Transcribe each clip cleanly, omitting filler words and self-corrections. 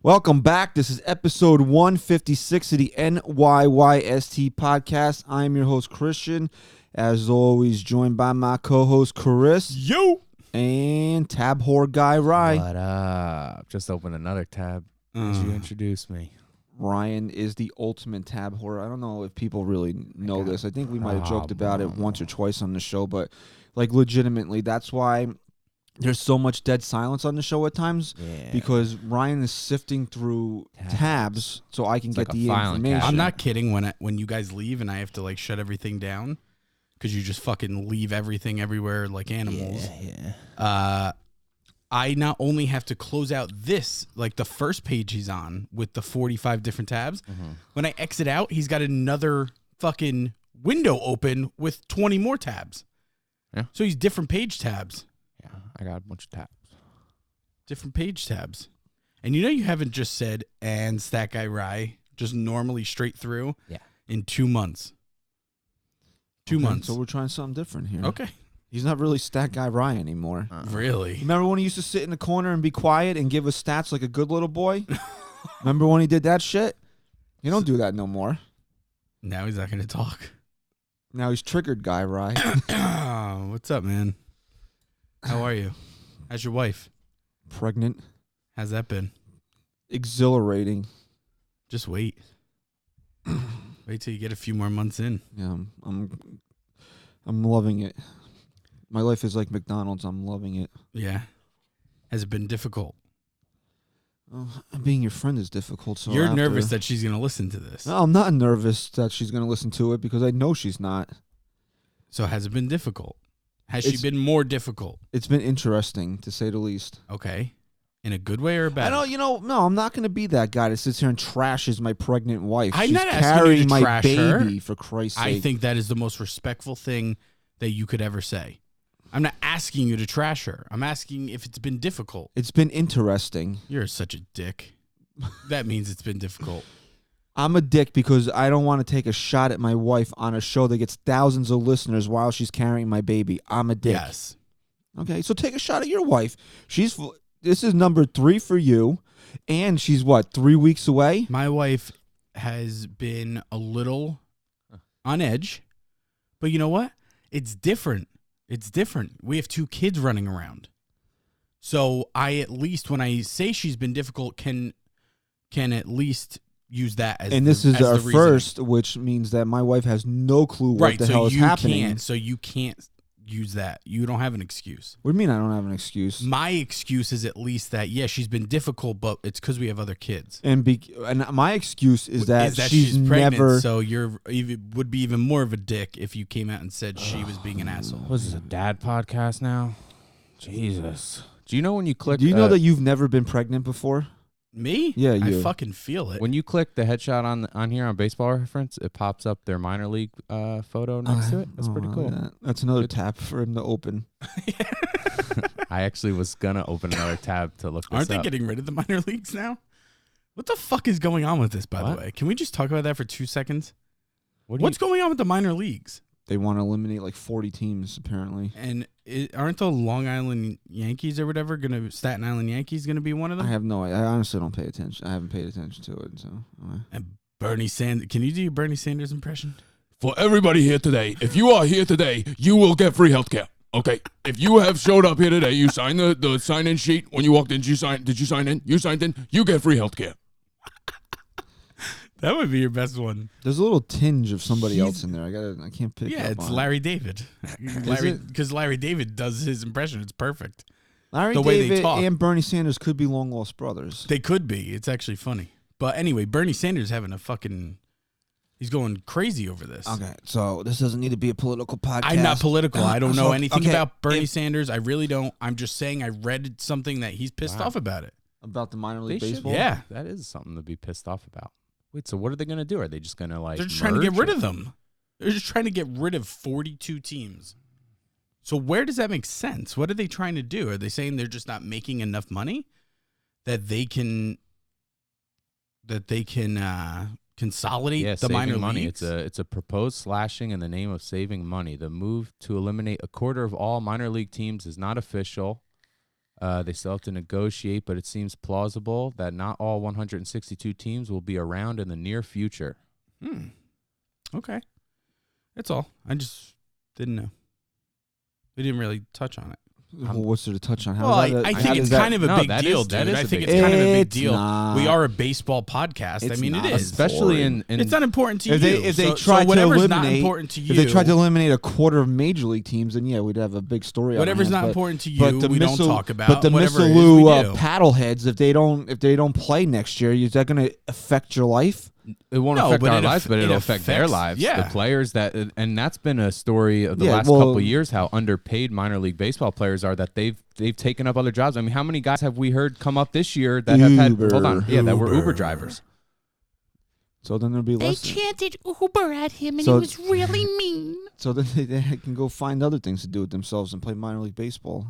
Welcome back. This is episode 156 of the NYYST podcast. I am your host, Christian. As always, joined by my co-host, Chris. Yo! And tab whore guy, Rye. What up? Just opened another tab as you introduced me. Ryan is the ultimate tab whore. I don't know if people really know this. I think we might have joked about it once or twice on the show, but like legitimately, that's why there's so much dead silence on the show at times, because Ryan is sifting through tabs so I can get like the information. I'm not kidding when you guys leave and I have to like shut everything down because you just fucking leave everything everywhere like animals. I not only have to close out this, like the first page he's on with the 45 different tabs. When I exit out, he's got another fucking window open with 20 more tabs. Yeah. So he's different page tabs. Yeah, I got a bunch of tabs. Different page tabs. And you know you haven't just said, and Stat Guy Rye, just normally straight through in 2 months. 2 months. So we're trying something different here. Okay. He's not really stat guy Ryan anymore. Really? Remember when he used to sit in the corner and be quiet and give us stats like a good little boy? Remember when he did that shit? You don't do that no more. Now he's not going to talk. Now he's triggered guy, Rye. What's up, man? How are you? How's your wife? Pregnant. How's that been? Exhilarating. Just wait. Wait till you get a few more months in. Yeah, I'm loving it. My life is like McDonald's. I'm loving it. Yeah. Has it been difficult? Being your friend is difficult. So you're nervous that she's going to listen to this. No, I'm not nervous that she's going to listen to it because I know she's not. So has it been difficult? Has she been more difficult? It's been interesting, to say the least. Okay. In a good way or a bad? No, I'm not going to be that guy that sits here and trashes my pregnant wife. I'm She's not asking carrying you to my trash baby, her. for Christ's sake. I think that is the most respectful thing that you could ever say. I'm not asking you to trash her. I'm asking if it's been difficult. It's been interesting. You're such a dick. That means it's been difficult. I'm a dick because I don't want to take a shot at my wife on a show that gets thousands of listeners while she's carrying my baby. I'm a dick. Yes. Okay, so take a shot at your wife. This is number 3 for you, and she's what, 3 weeks away? My wife has been a little on edge, but you know what? It's different. It's different. We have 2 kids running around. So I at least, when I say she's been difficult, can at least use that as and this is as our the first, which means that my wife has no clue what the hell is happening. So you can't use that. You don't have an excuse. What do you mean I don't have an excuse? My excuse is at least that, she's been difficult, but it's because we have other kids. And my excuse is that she's pregnant, never. So would be even more of a dick if you came out and said she was being an asshole. What is this, a dad podcast now? Jesus. Do you know when you click... Do you know that you've never been pregnant before? Me? Yeah, you. I fucking feel it. When you click the headshot on here on Baseball Reference, it pops up their minor league photo next to it. That's pretty cool. That's another tap for him to open. I actually was going to open another tab to look this Aren't they up. getting rid of the minor leagues now? What the fuck is going on with this, by the way? Can we just talk about that for 2 seconds? What's going on with the minor leagues? They want to eliminate like 40 teams, apparently. And aren't the Long Island Yankees or whatever Staten Island Yankees going to be one of them? I have no idea. I honestly don't pay attention. I haven't paid attention to it. So. And Bernie Sanders. Can you do your Bernie Sanders impression? For everybody here today, if you are here today, you will get free healthcare. Okay? If you have showed up here today, you signed the sign-in sheet when you walked in. Did you sign in? You signed in. You get free healthcare. That would be your best one. There's a little tinge of somebody else in there. I can't pick. Yeah, up it's on Larry David. Because Larry David does his impression. It's perfect. Larry the way David they talk. and Bernie Sanders could be long lost brothers. They could be. It's actually funny. But anyway, Bernie Sanders having he's going crazy over this. Okay, so this doesn't need to be a political podcast. I'm not political. I don't know anything okay, about Bernie Sanders. I really don't. I'm just saying I read something that he's pissed off about it. About the minor league They should- baseball? Yeah. That is something to be pissed off about. Wait, so what are they going to do? Are they just going to They're just trying to get rid of them. They're just trying to get rid of 42 teams. So where does that make sense? What are they trying to do? Are they saying they're just not making enough money that they can consolidate the minor money. leagues? It's a proposed slashing in the name of saving money. The move to eliminate a quarter of all minor league teams is not official. They still have to negotiate, but it seems plausible that not all 162 teams will be around in the near future. Okay. That's all. I just didn't know. We didn't really touch on it. Well, what's there to touch on? Well, I think it's kind of a big deal, dude. I think it's kind of a big deal. We are a baseball podcast. I mean, it is. Especially in it's not important to you. If they tried to whatever's eliminate, not important to you. If they tried to eliminate a quarter of major league teams, then yeah, we'd have a big story. Whatever's on not hands, important to you, we don't talk about. But the whatever Missalou paddleheads, if they don't play next year, is that going to affect your life? It won't affect our lives, but it'll affect their lives. Yeah. The players and that's been a story of the last couple of years, how underpaid minor league baseball players are, that they've taken up other jobs. I mean, how many guys have we heard come up this year that have had that were Uber drivers? So then there'll be less. They chanted Uber at him, and he was really mean. So then they can go find other things to do with themselves and play minor league baseball.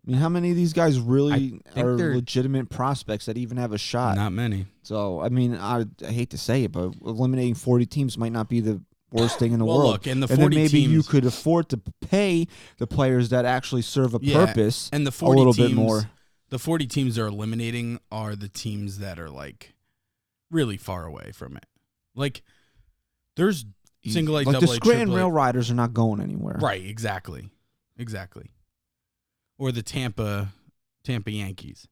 I mean, how many of these guys really are legitimate prospects that even have a shot? Not many. So, I mean, I hate to say it, but eliminating 40 teams might not be the worst thing in the world. Look, and the 40 40 then maybe teams, you could afford to pay the players that actually serve a purpose and the 40 a little teams, bit more. The 40 teams they're eliminating are the teams that are, like, really far away from it. Like, there's single A, like double the A, Scranton triple A. Rail Riders are not going anywhere. Right, exactly. Or the Tampa Yankees.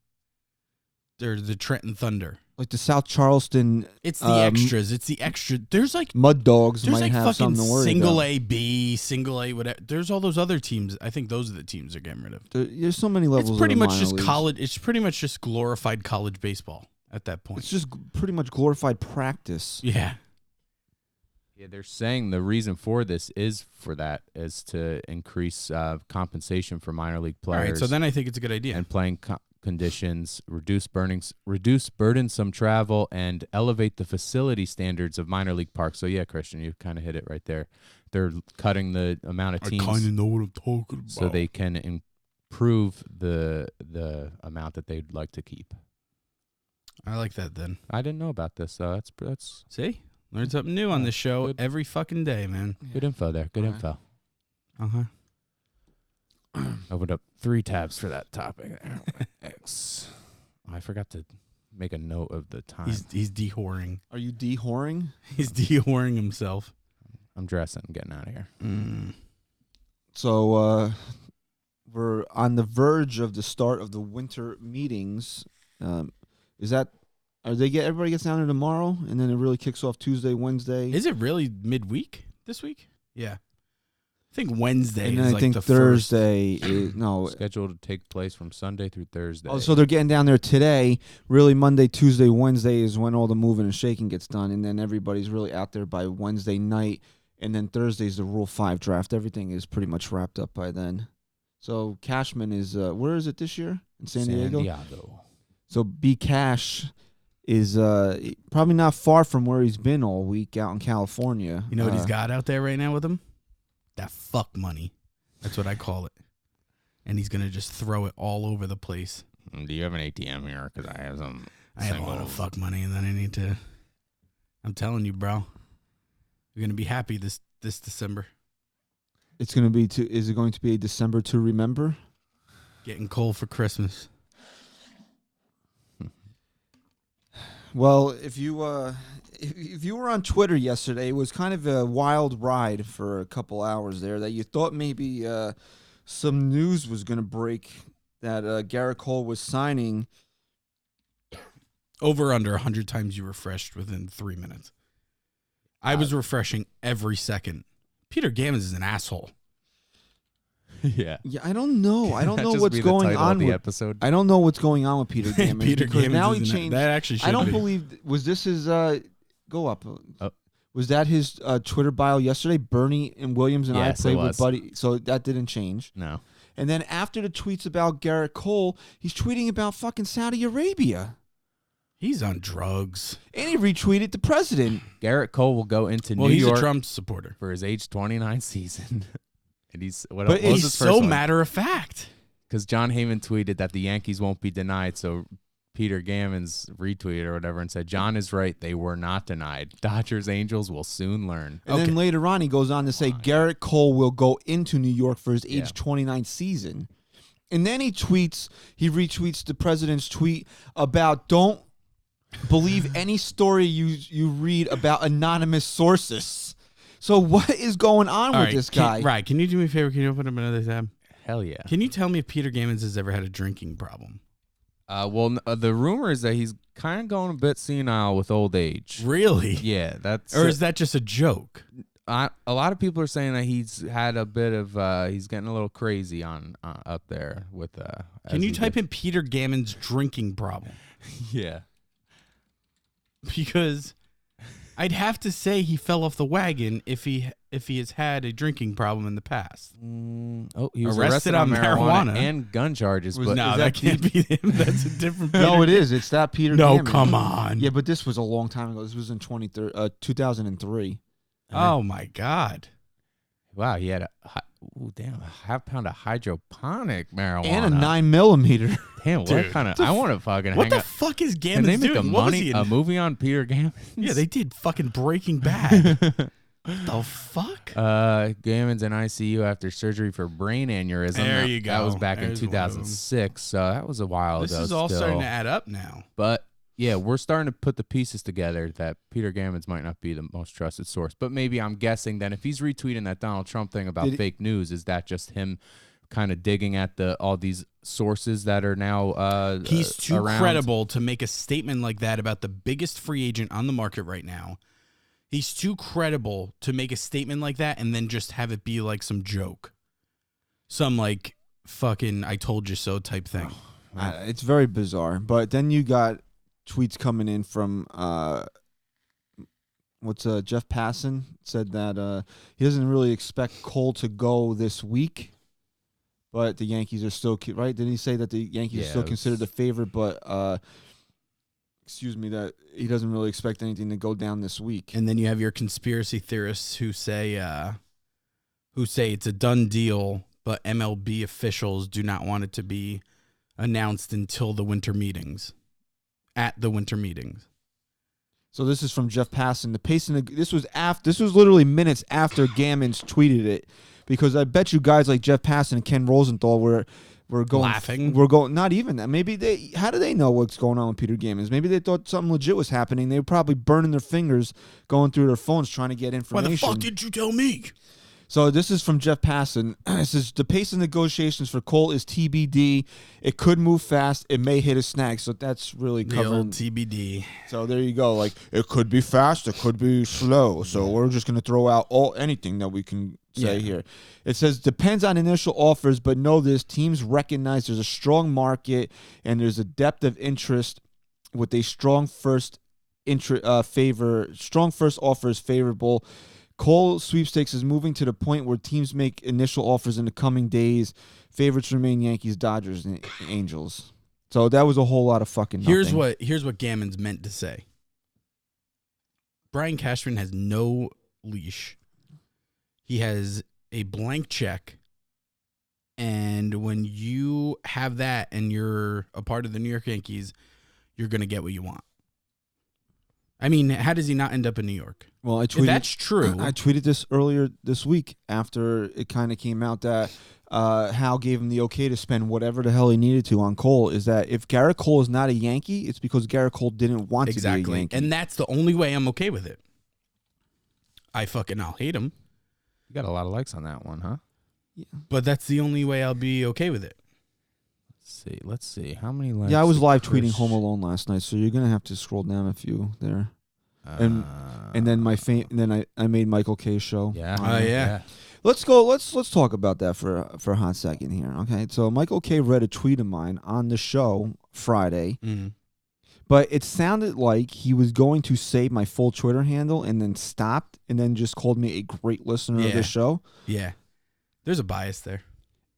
They're the Trenton Thunder. Like the South Charleston. It's the extras. It's the extra. There's like Mud Dogs there's might like have fucking something to worry single about. A, B, single A, whatever. There's all those other teams. I think those are the teams they're getting rid of. There's so many levels. It's pretty of the much minor just leagues. college. It's pretty much just glorified college baseball at that point. It's just pretty much glorified practice. Yeah. Yeah, they're saying the reason for this is to increase compensation for minor league players. All right, so then I think it's a good idea. And playing conditions, reduce burdensome travel, and elevate the facility standards of minor league parks. So yeah, Christian, you kind of hit it right there. They're cutting the amount of teams. I kind of know what I'm talking about. So they can improve the amount that they'd like to keep. I like that then. I didn't know about this, so that's See? Learn something new on this show good. every fucking day, man. Good info there. Good info. Uh-huh. Opened up 3 tabs for that topic there. X. Oh, I forgot to make a note of the time. He's de-whoring. Are you de-whoring? He's de-whoring himself. I'm dressing and getting out of here. So we're on the verge of the start of the winter meetings. Everybody gets down there tomorrow, and then it really kicks off Tuesday, Wednesday. Is it really midweek this week? Yeah. I think Wednesday and is then like I think the Thursday first. is no. Scheduled to take place from Sunday through Thursday. Oh, so they're getting down there today. Really, Monday, Tuesday, Wednesday is when all the moving and shaking gets done, and then everybody's really out there by Wednesday night, and then Thursday's the Rule 5 draft. Everything is pretty much wrapped up by then. So Cashman is where is it this year? In San Diego. So B Cash is probably not far from where he's been all week out in California. You know what he's got out there right now with him? That fuck money. That's what I call it. And he's going to just throw it all over the place. Do you have an ATM here? Because I have some. I have a lot of fuck money, and then I need to. I'm telling you, bro. You're going to be happy this December. It's going to be is it going to be a December to remember? Getting cold for Christmas. Well, if you were on Twitter yesterday, it was kind of a wild ride for a couple hours there. That you thought maybe some news was going to break that Garrett Cole was signing. Over under 100 times you refreshed within 3 minutes. I was refreshing every second. Peter Gammons is an asshole. Yeah. Yeah, I don't know. I don't know Just what's be the going title on of the with episode. I don't know what's going on with Peter Gammons. Peter because Gammons now is he changed. that actually should I don't be. believe. Was this his? Go up. Oh. Was that his Twitter bio yesterday? Bernie and Williams and Yes, I played it with was. Buddy, so that didn't change. No. And then after the tweets about Garrett Cole, he's tweeting about fucking Saudi Arabia, He's on drugs. and he retweeted the president. Garrett Cole will go into Well, New he's York a Trump supporter. for his age 29 season. And he's what But was he's his so matter of fact. Because John Heyman tweeted that the Yankees won't be denied, so Peter Gammons retweeted or whatever and said, John is right, they were not denied. Dodgers Angels will soon learn. And then later on, he goes on to say Garrett Cole will go into New York for his age 29 season. And then he retweets the president's tweet about don't believe any story you read about anonymous sources. So what is going on with this guy? Can you do me a favor? Can you open up another tab? Hell yeah. Can you tell me if Peter Gammons has ever had a drinking problem? The rumor is that he's kind of going a bit senile with old age. Really? Yeah, that's. Or is that just a joke? A lot of people are saying that he's had a bit of he's getting a little crazy on up there with. Can you type in Peter Gammons drinking problem? Yeah, because I'd have to say he fell off the wagon if he has had a drinking problem in the past. He was arrested on marijuana and gun charges. But no, that can't be him. That's a different. Peter. No, it is. It's that Peter. No, Gammons. Come on. Yeah, but this was a long time ago. This was in 2003. Oh my God! Wow, he had a half pound of hydroponic marijuana and a 9mm. Damn, what kind of? I want to fucking. What hang the out. fuck is Gammons Can they make doing? a movie on Peter Gammons? Yeah, they did fucking Breaking Bad. What the fuck? Gammons in ICU after surgery for brain aneurysm. There you go. That was back There's in 2006. So that was a while ago. This is all starting to add up now. But yeah, we're starting to put the pieces together that Peter Gammons might not be the most trusted source. But maybe I'm guessing that if he's retweeting that Donald Trump thing about fake news, is that just him kind of digging at all these sources that are now he's too around? credible to make a statement like that about the biggest free agent on the market right now. He's too credible to make a statement like that and then just have it be like some joke. Some like fucking I told you so type thing. It's very bizarre. But then you got tweets coming in from Jeff Passan said that he doesn't really expect Cole to go this week, but the Yankees are still right. Did he say that the Yankees are still considered the favorite, but that he doesn't really expect anything to go down this week? And then you have your conspiracy theorists who say it's a done deal, but MLB officials do not want it to be announced until the winter meetings. At the winter meetings. So this is from Jeff Passan. This was literally minutes after Gammons tweeted it, because I bet you guys like Jeff Passan and Ken Rosenthal were going laughing. We're going not even that. Maybe how do they know what's going on with Peter Gammons? Maybe they thought something legit was happening. They were probably burning their fingers, going through their phones trying to get information. Why the fuck did you tell me? So this is from Jeff Passan. It says the pace of negotiations for Cole is TBD. It could move fast. It may hit a snag. So that's really the covering old TBD. So there you go. Like it could be fast. It could be slow. So we're just gonna throw out anything that we can say here. It says depends on initial offers, but know this: teams recognize there's a strong market and there's a depth of interest with a strong first offer is favorable. Cole sweepstakes is moving to the point where teams make initial offers in the coming days. Favorites remain Yankees, Dodgers, and Angels. So that was a whole lot of fucking nothing. Here's what Gammons meant to say. Brian Cashman has no leash. He has a blank check. And when you have that and you're a part of the New York Yankees, you're going to get what you want. I mean, how does he not end up in New York? Well, if that's true. I tweeted this earlier this week after it kind of came out that Hal gave him the okay to spend whatever the hell he needed to on Cole. Is that if Garrett Cole is not a Yankee, it's because Garrett Cole didn't want to be a Yankee. And that's the only way I'm okay with it. I'll hate him. You got a lot of likes on that one, huh? Yeah. But that's the only way I'll be okay with it. Let's see. How many likes? Yeah, I was live tweeting Home Alone last night, so you're gonna have to scroll down a few there. And then I made Michael K's show. Yeah. Yeah. Let's go. Let's talk about that for a hot second here. Okay. So Michael K read a tweet of mine on the show Friday, but it sounded like he was going to say my full Twitter handle and then stopped and then just called me a great listener of the show. Yeah. There's a bias there.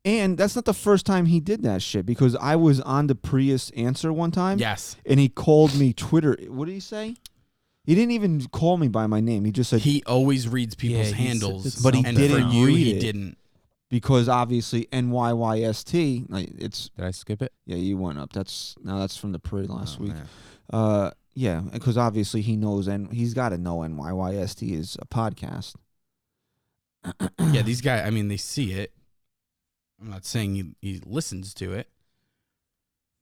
And that's not the first time he did that shit, because I was on the Prius Answer one time. Yes. And he called me Twitter. What did he say? He didn't even call me by my name. He just said he always reads people's handles, but he didn't for you, read he it didn't. Because obviously NYYST, it's. Did I skip it? Yeah, you went up. That's from the parade last week. Man. Yeah, because obviously he knows, and he's got to know NYYST is a podcast. Yeah, these guys. I mean, they see it. I'm not saying he listens to it,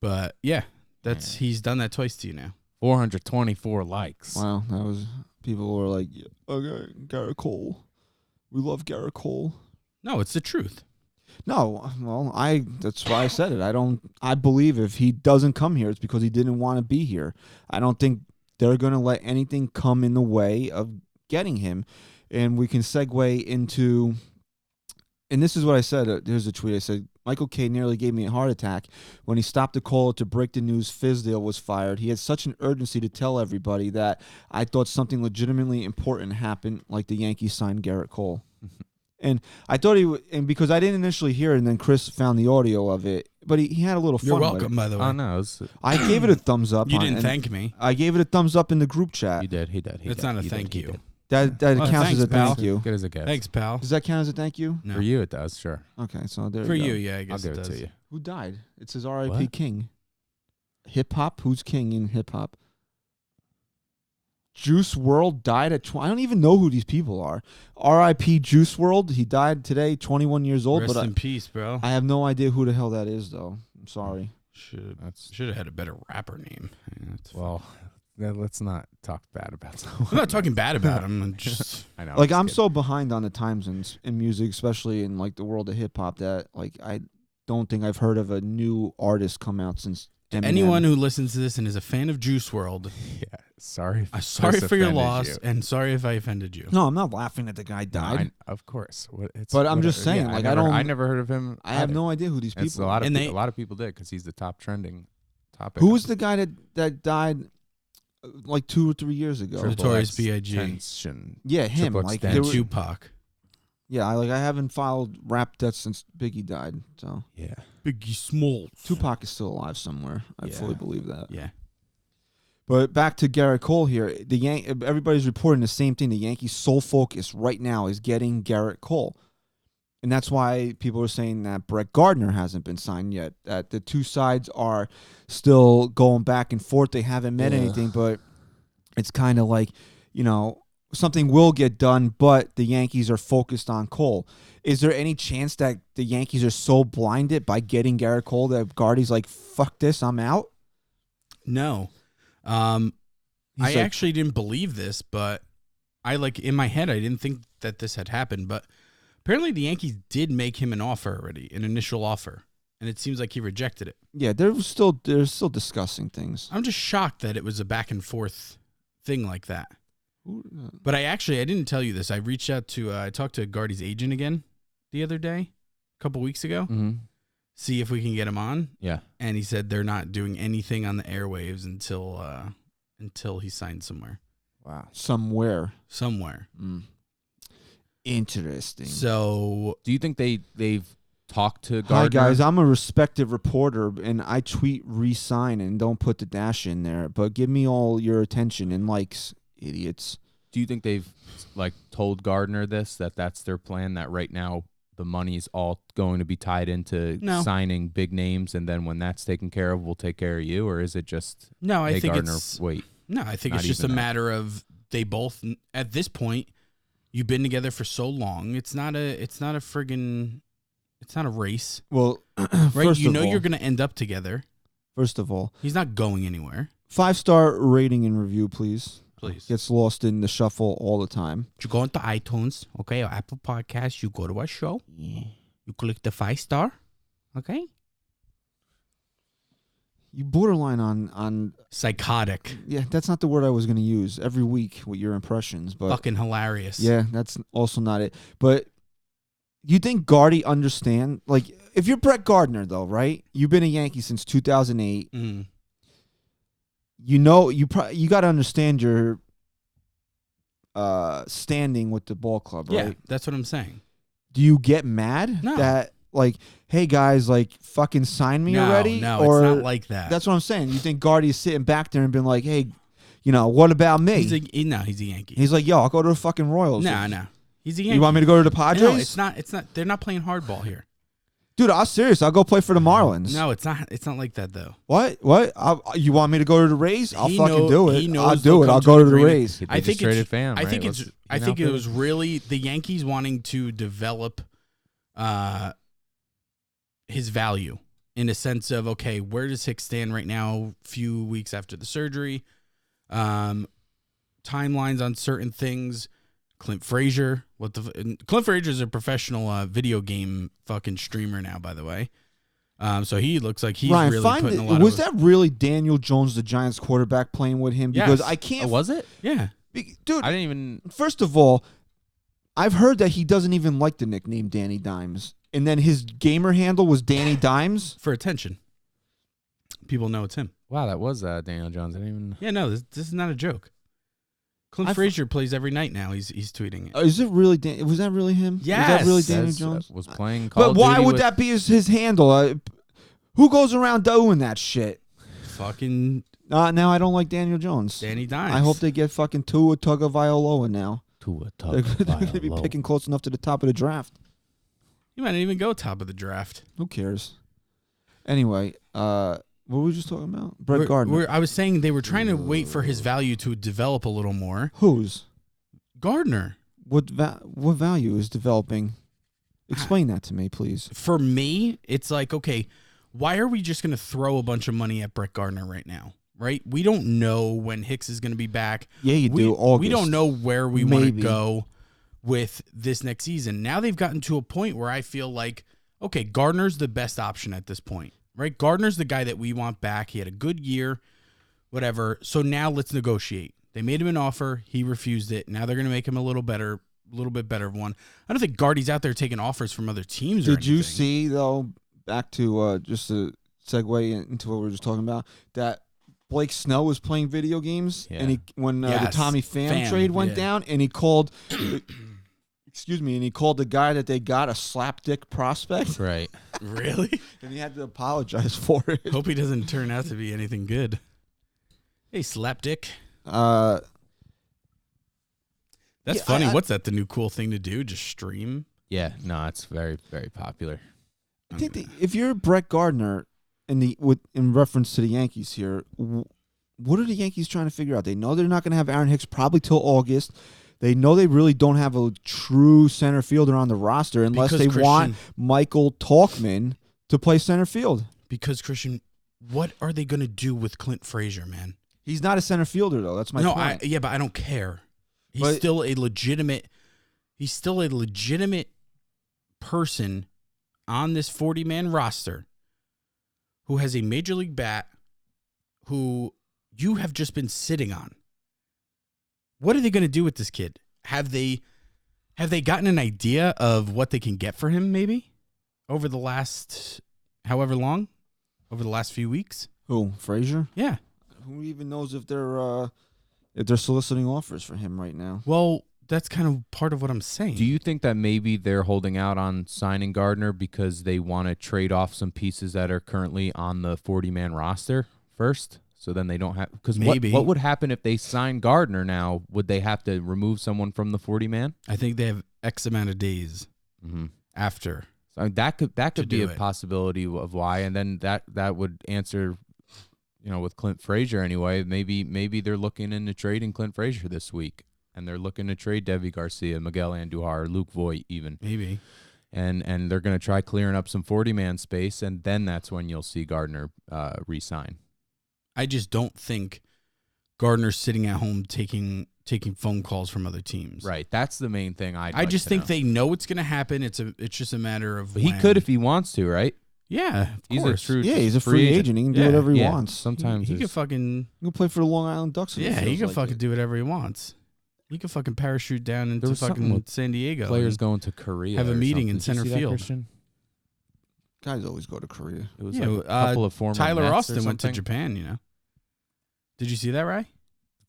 but yeah, he's done that twice to you now. 424 likes. Wow, that was people were like, okay, Garrett Cole. We love Garrett Cole. No, it's the truth. No, well, that's why I said it. I believe if he doesn't come here, it's because he didn't want to be here. I don't think they're going to let anything come in the way of getting him. And we can segue into, and this is what I said. Here's a tweet. I said, Michael K. nearly gave me a heart attack when he stopped the call to break the news Fizdale was fired. He had such an urgency to tell everybody that I thought something legitimately important happened, like the Yankees signed Garrett Cole. And I thought and because I didn't initially hear it, and then Chris found the audio of it, but he had a little fun. You're welcome, by the way. Oh, no. I gave it a thumbs up. You didn't thank me. I gave it a thumbs up in the group chat. He did. It's not a thank you. That counts thanks, as a pal. thank you. Good as it gets. Thanks, pal. Does that count as a thank you? No. For you, it does, sure. Okay, so there For you you, go. yeah, I guess I'll give it it does. to you. Who died? It says R.I.P. What? King. Hip hop? Who's king in hip hop? Juice WRLD died at 20. I don't even know who these people are. R.I.P. Juice WRLD. He died today, 21 years old. Rest but in peace, bro. I have no idea who the hell that is, though. I'm sorry. Should have had a better rapper name. Well, let's not talk bad about someone. I'm not talking bad about him. I'm just I know. Like, I'm so behind on the times in music, especially in like the world of hip hop, that like I don't think I've heard of a new artist come out since Eminem. Anyone who listens to this and is a fan of Juice WRLD, Yeah, sorry. I'm sorry for your offended loss you. and sorry if I offended you. No, I'm not laughing at the guy died. Of course. But I'm just saying, like, I never heard of him. I have no idea who these It's people a are. lot of And people, a lot of people did because he's the top trending topic. Who was the guy that died like 2 or 3 years ago? Notorious B.I.G. Tension. Yeah, him. Triple Like, Extent. there And were- Tupac. yeah, I haven't filed rap deaths since Biggie died. So Yeah. Biggie Smalls. Tupac is still alive somewhere. I Yeah. fully believe that. Yeah. But back to Garrett Cole here. Everybody's reporting the same thing. The Yankees' sole focus right now is getting Garrett Cole. And that's why people are saying that Brett Gardner hasn't been signed yet. That the two sides are still going back and forth. They haven't met anything, but it's kind of like, something will get done, but the Yankees are focused on Cole. Is there any chance that the Yankees are so blinded by getting Garrett Cole that Gardy's like, fuck this, I'm out? No. He's actually didn't believe this, but in my head, I didn't think that this had happened, but apparently the Yankees did make him an offer already, an initial offer, and it seems like he rejected it. Yeah, they're still discussing things. I'm just shocked that it was a back and forth thing like that. But I didn't tell you this. I reached out to, I talked to Gardy's agent again the other day, a couple weeks ago, Mm-hmm. see if we can get him on. Yeah. And he said they're not doing anything on the airwaves until he signs somewhere. Wow. Somewhere. Interesting. So Do you think they've talked to Hi, Gardner? guys. I'm a respected reporter, and I tweet re-sign and don't put the dash in there. But give me all your attention and likes, idiots. Do you think they've told Gardner that's their plan, that right now the money's all going to be tied into signing big names, and then when that's taken care of, we'll take care of you? Or is it just, no, I hey, think Gardner, it's wait? No, I think Not it's just a even that. matter of they both at this point. You've been together for so long. It's not a race, Well, right? first of all, You're going to end up together. First of all, He's not going anywhere. 5-star rating and review, please. Please. Gets lost in the shuffle all the time. You go into iTunes, okay, or Apple Podcasts. You go to our show. You click the 5-star, okay? You borderline on Psychotic. yeah. That's not the word I was going to use every week with your impressions, but Fucking hilarious. yeah, that's also not it. But you think Gardy understand? Like, if you're Brett Gardner, though, right? You've been a Yankee since 2008. Mm. You got to understand your standing with the ball club, right? Yeah, that's what I'm saying. Do you get mad No. that, like, hey guys, like, fucking sign me No, already? no, Or it's not like that. that's what I'm saying. You think Gardy's sitting back there and been like, hey, what about me? He's a Yankee. He's like, yo, I'll go to the fucking Royals. No. He's a Yankee. You want me to go to the Padres? No, it's not. They're not playing hardball here. Dude, I'm serious. I'll go play for the Marlins. No, it's not. It's not like that though. What? You want me to go to the Rays? I'll He fucking do it. he knows I'll they'll do it. come I'll to go an to the agreement. Rays. They I just think traded it's. Pham, I think right? it's. I think it was really the Yankees wanting to develop, his value in a sense of, okay, where does Hicks stand right now, few weeks after the surgery? Timelines on certain things. Clint Frazier. Clint Frazier's a professional video game fucking streamer now, by the way. So he looks like he's Ryan, really putting a lot was of... that really Daniel Jones, the Giants quarterback, playing with him? Because Yes. I can't... Oh, was it? Yeah. Dude, I didn't even... first of all, I've heard that he doesn't even like the nickname Danny Dimes. And then his gamer handle was Danny Dimes. For attention. People know it's him. Wow, that was Daniel Jones. I didn't even... Yeah, no, this is not a joke. Clint Frazier plays every night now. He's tweeting it. Is it really? Was that really him? Yes. Was that really Daniel Jones? Was playing Call But of why Duty would with- that be his handle? Who goes around doing that shit? Fucking Now I don't like Daniel Jones. Danny Dimes. I hope they get fucking Tua Tagovailoa now. Tua They're going to be picking close enough to the top of the draft. He might not even go top of the draft. Who cares? Anyway, what were we just talking about? Brett Gardner. I was saying they were trying to wait for his value to develop a little more. Whose? Gardner. What value is developing? Explain that to me, please. For me, it's like, okay, why are we just going to throw a bunch of money at Brett Gardner right now? Right? We don't know when Hicks is going to be back. Yeah, you do. August. We don't know where we want to Maybe. go with this next season. Now they've gotten to a point where I feel like, okay, Gardner's the best option at this point, right? Gardner's the guy that we want back. He had a good year, whatever. So now let's negotiate. They made him an offer. He refused it. Now they're going to make him a little bit better of one. I don't think Gardy's out there taking offers from other teams. Did you see, though, back to just to segue into what we were just talking about, that Blake Snell was playing video games, and when the Tommy Pham trade went down, and he called, excuse me, and he called the guy that they got a slapdick prospect. Right. Really? And he had to apologize for it. Hope he doesn't turn out to be anything good. Hey, slapdick. That's funny. What's that? The new cool thing to do? Just stream? Yeah, no, it's very, very popular. I think if you're Brett Gardner in reference to the Yankees here, what are the Yankees trying to figure out? They know they're not going to have Aaron Hicks probably till August. They know they really don't have a true center fielder on the roster unless they want Michael Talkman to play center field. Because, Christian, what are they going to do with Clint Frazier, man? He's not a center fielder, though. That's my point. But I don't care. He's still a legitimate person on this 40-man roster who has a major league bat who you have just been sitting on. What are they going to do with this kid? Have they gotten an idea of what they can get for him maybe over the last however long? Over the last few weeks? Who, Frazier? Yeah. Who even knows if they're soliciting offers for him right now? Well, that's kind of part of what I'm saying. Do you think that maybe they're holding out on signing Gardner because they want to trade off some pieces that are currently on the 40-man roster first? So then they don't have... Because what would happen if they sign Gardner now? Would they have to remove someone from the 40-man? I think they have X amount of days after. So that could be a possibility of why. And then that would answer... with Clint Frazier anyway, maybe they're looking into trading Clint Frazier this week, and they're looking to trade Devi Garcia, Miguel Andujar, Luke Voigt even. Maybe. And they're going to try clearing up some 40-man space, and then that's when you'll see Gardner re-sign. I just don't think Gardner's sitting at home taking phone calls from other teams. Right, that's the main thing. I just think they know it's going to happen. It's just a matter of But he could if he wants to, right? Yeah, he's a true. Yeah, he's a free agent. He can do whatever he wants. Sometimes he could fucking play for the Long Island Ducks. Yeah, he can fucking do whatever he wants. He could fucking parachute down into fucking San Diego. Players going to Korea. Have a meeting in something. center field. Guys always go to Korea. It was a couple of former Tyler Mets Austin went to Japan. Did you see that, right?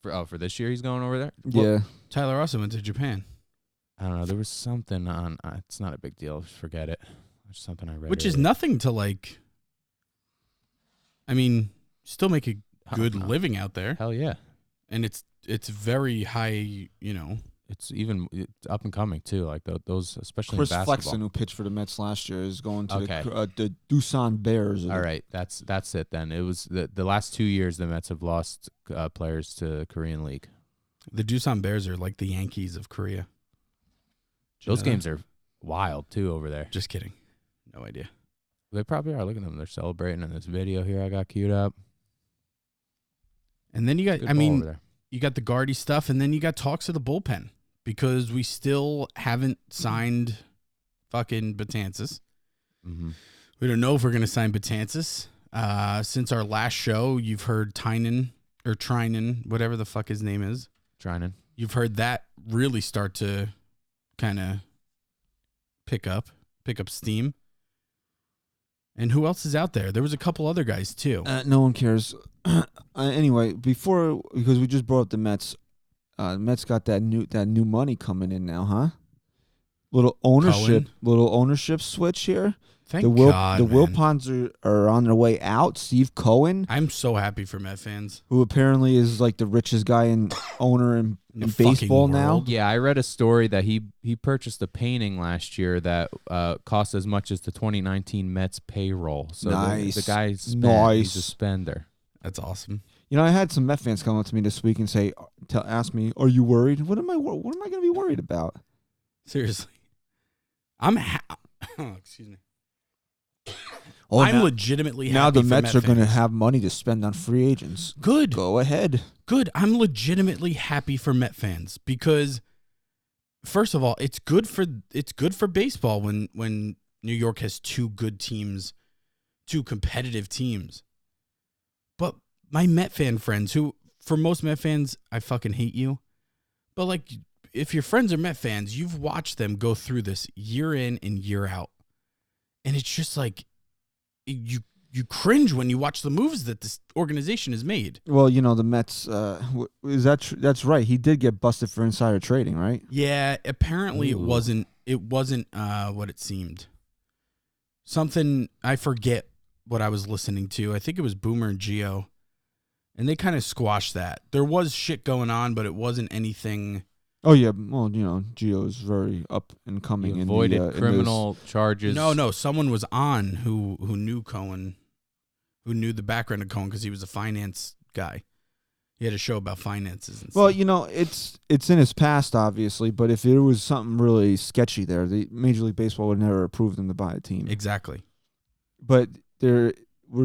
For this year, he's going over there. Yeah, Tyler Austin went to Japan. I don't know. There was something on. It's not a big deal. Forget it. It's something I read. Which is nothing to like. I mean, still make a good living out there. Hell yeah. And it's very high, It's up and coming too. Like those, especially Chris in basketball. Flexen, who pitched for the Mets last year, is going to the Doosan Bears. All right, that's it then. It was the last 2 years the Mets have lost players to Korean League. The Doosan Bears are like the Yankees of Korea. Those games are wild too over there. Just kidding. No idea. They probably are. Look at them. They're celebrating in this video here I got queued up. And then you got, Good I ball mean, over there. you got the Guardy stuff, and then you got talks of the bullpen because we still haven't signed fucking Betances. Mm-hmm. We don't know if we're going to sign Betances. Since our last show, you've heard Tynan, whatever the fuck his name is. Trinan. You've heard that really start to kind of pick up steam. And who else is out there? There was a couple other guys too. No one cares. Anyway, because we just brought up the Mets. Mets got that new money coming in now, huh? Little ownership switch here. Thank the God, man. Wilpons are on their way out. Steve Cohen, I'm so happy for Met fans. who apparently is like the richest guy and owner in the baseball fucking now. world. Yeah, I read a story that he purchased a painting last year that cost as much as the 2019 Mets payroll. So Nice. the guy's spent. Nice. He's a spender. That's awesome. You know, I had some Met fans come up to me this week and say, ask me, "Are you worried? What am I going to be worried about?" Seriously. Excuse me. Oh, I'm legitimately happy now the for Mets Met are going to fans. have money to spend on free agents. Good. Go ahead. Good. I'm legitimately happy for Met fans because first of all, it's good for baseball when New York has two good teams, two competitive teams. But my Met fan friends, who for most Met fans, I fucking hate you. But like if your friends are Met fans, you've watched them go through this year in and year out. And it's just like you cringe when you watch the moves that this organization has made. Well, you know, the Mets, is that that's right. He did get busted for insider trading, right? Yeah, apparently Ooh. it wasn't what it seemed. Something, I forget what I was listening to. I think it was Boomer and Gio. And they kind of squashed that. There was shit going on, but it wasn't anything. Oh, yeah. Well, you know, Gio's very up and coming. He in avoided criminal charges. No, someone was on who knew Cohen, who knew the background of Cohen because he was a finance guy. He had a show about finances and Well, stuff. you know, it's in his past, obviously, but if there was something really sketchy there, the Major League Baseball would never approve them to buy a team. Exactly. But where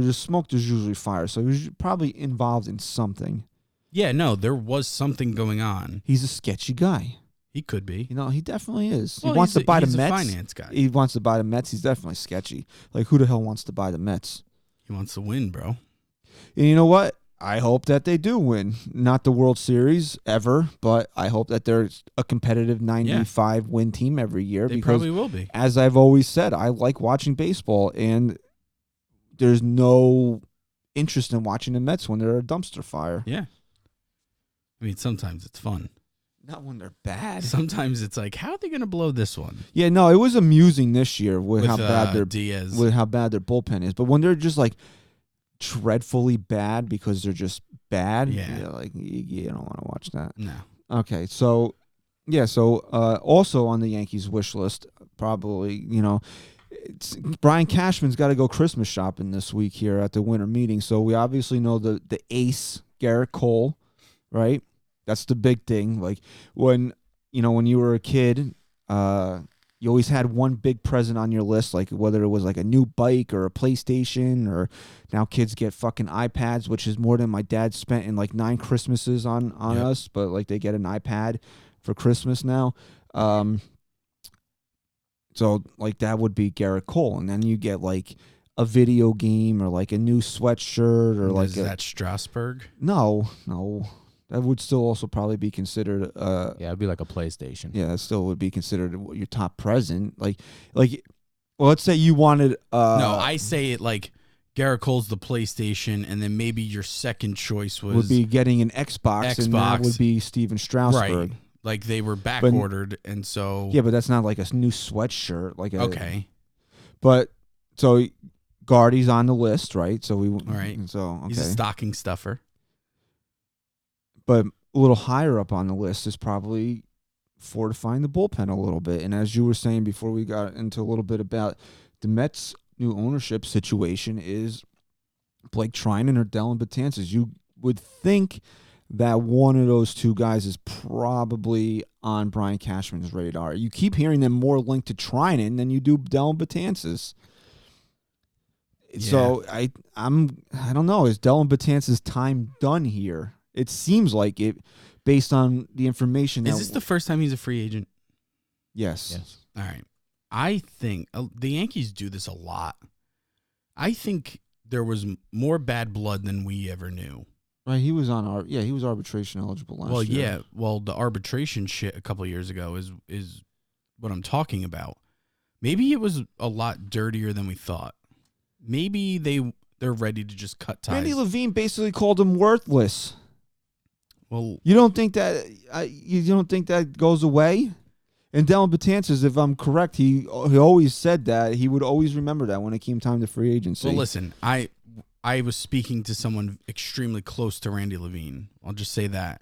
there's smoke, there's usually fire. So he was probably involved in something. Yeah, no, there was something going on. He's a sketchy guy. He could be. You know, he definitely is. Well, he wants to buy the he's Mets. a finance guy. He wants to buy the Mets. He's definitely sketchy. Like, who the hell wants to buy the Mets? He wants to win, bro. And you know what? I hope that they do win. Not the World Series ever, but I hope that they're a competitive 95 win team every year. They because probably will be. as I've always said, I like watching baseball, and there's no interest in watching the Mets when they're a dumpster fire. Yeah. I mean, sometimes it's fun. Not when they're bad. Sometimes it's like, how are they going to blow this one? Yeah, no, it was amusing this year with how bad their Diaz. with how bad their bullpen is. But when they're just like dreadfully bad because they're just bad, Yeah. like you don't want to watch that. No. Okay, so yeah, so also on the Yankees wish list, probably, you know, Brian Cashman's got to go Christmas shopping this week here at the winter meeting. So we obviously know the ace, Garrett Cole, right? That's the big thing. Like when you were a kid, you always had one big present on your list, like whether it was like a new bike or a PlayStation, or now kids get fucking iPads, which is more than my dad spent in like 9 Christmases on Yep. us, but like they get an iPad for Christmas now. So like that would be Garrett Cole, and then you get like a video game or like a new sweatshirt or like Is that Strasburg? no. That would still also probably be considered. Yeah, it'd be like a PlayStation. Yeah, that still would be considered your top present. Like, well, let's say you wanted. No, I say it like Garrett Cole's the PlayStation, and then maybe your second choice would be getting an Xbox, and that would be Steven Strasburg. right. Like they were back ordered, and so Yeah, but that's not like a new sweatshirt. Like okay, but so Guardy's on the list, right? So we all right. So okay. He's a stocking stuffer. But a little higher up on the list is probably fortifying the bullpen a little bit. And as you were saying before we got into a little bit about the Mets' new ownership situation is Blake Trinan or Dellin Betances. You would think that one of those two guys is probably on Brian Cashman's radar. You keep hearing them more linked to Trinan than you do Dellin Betances. So I don't know. Is Dellin Betances' time done here? It seems like it, based on the information. Is this the first time he's a free agent? Yes. All right. I think the Yankees do this a lot. I think there was more bad blood than we ever knew. Right, he was he was arbitration eligible last year. Yeah. Well, the arbitration shit a couple of years ago is what I'm talking about. Maybe it was a lot dirtier than we thought. Maybe they're ready to just cut ties. Randy Levine basically called him worthless. Well, you don't think that goes away? And Dellin Betances, if I'm correct, he always said that. He would always remember that when it came time to free agency. well, listen, I was speaking to someone extremely close to Randy Levine. I'll just say that.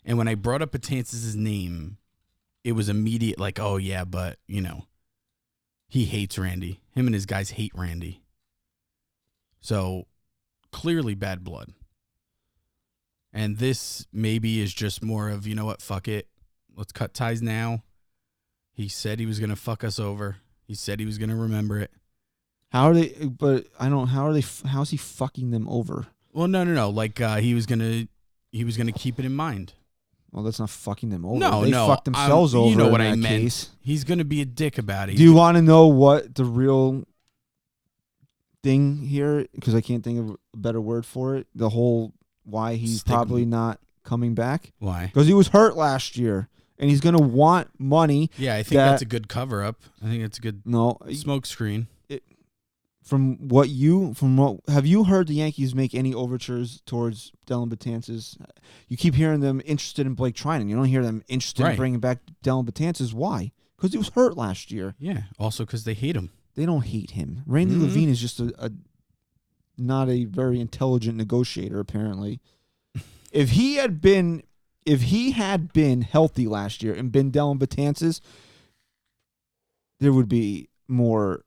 And when I brought up Betances' name, it was immediate, like, oh yeah, but he hates Randy. Him and his guys hate Randy. So clearly bad blood. And this maybe is just more of, you know what, fuck it. Let's cut ties now. He said he was going to fuck us over. He said he was going to remember it. How is he fucking them over? Well, no. Like he was going to keep it in mind. Well, that's not fucking them over. No, they fucked themselves over. You know what I in that meant. case. He's going to be a dick about it. Do you want to know what the real thing here? Because I can't think of a better word for it. The whole why he's probably not coming back. Why? Because he was hurt last year, and he's going to want money. Yeah, I think that's a good cover up. I think that's a good smoke screen. Have you heard the Yankees make any overtures towards Dellin Betances? You keep hearing them interested in Blake Trinan. You don't hear them interested in bringing back Dellin Betances. Why? Because he was hurt last year. Yeah. Also because they hate him. They don't hate him. Randy Levine is just not a very intelligent negotiator, apparently. If he had been healthy last year and been Dellin Betances, there would be more.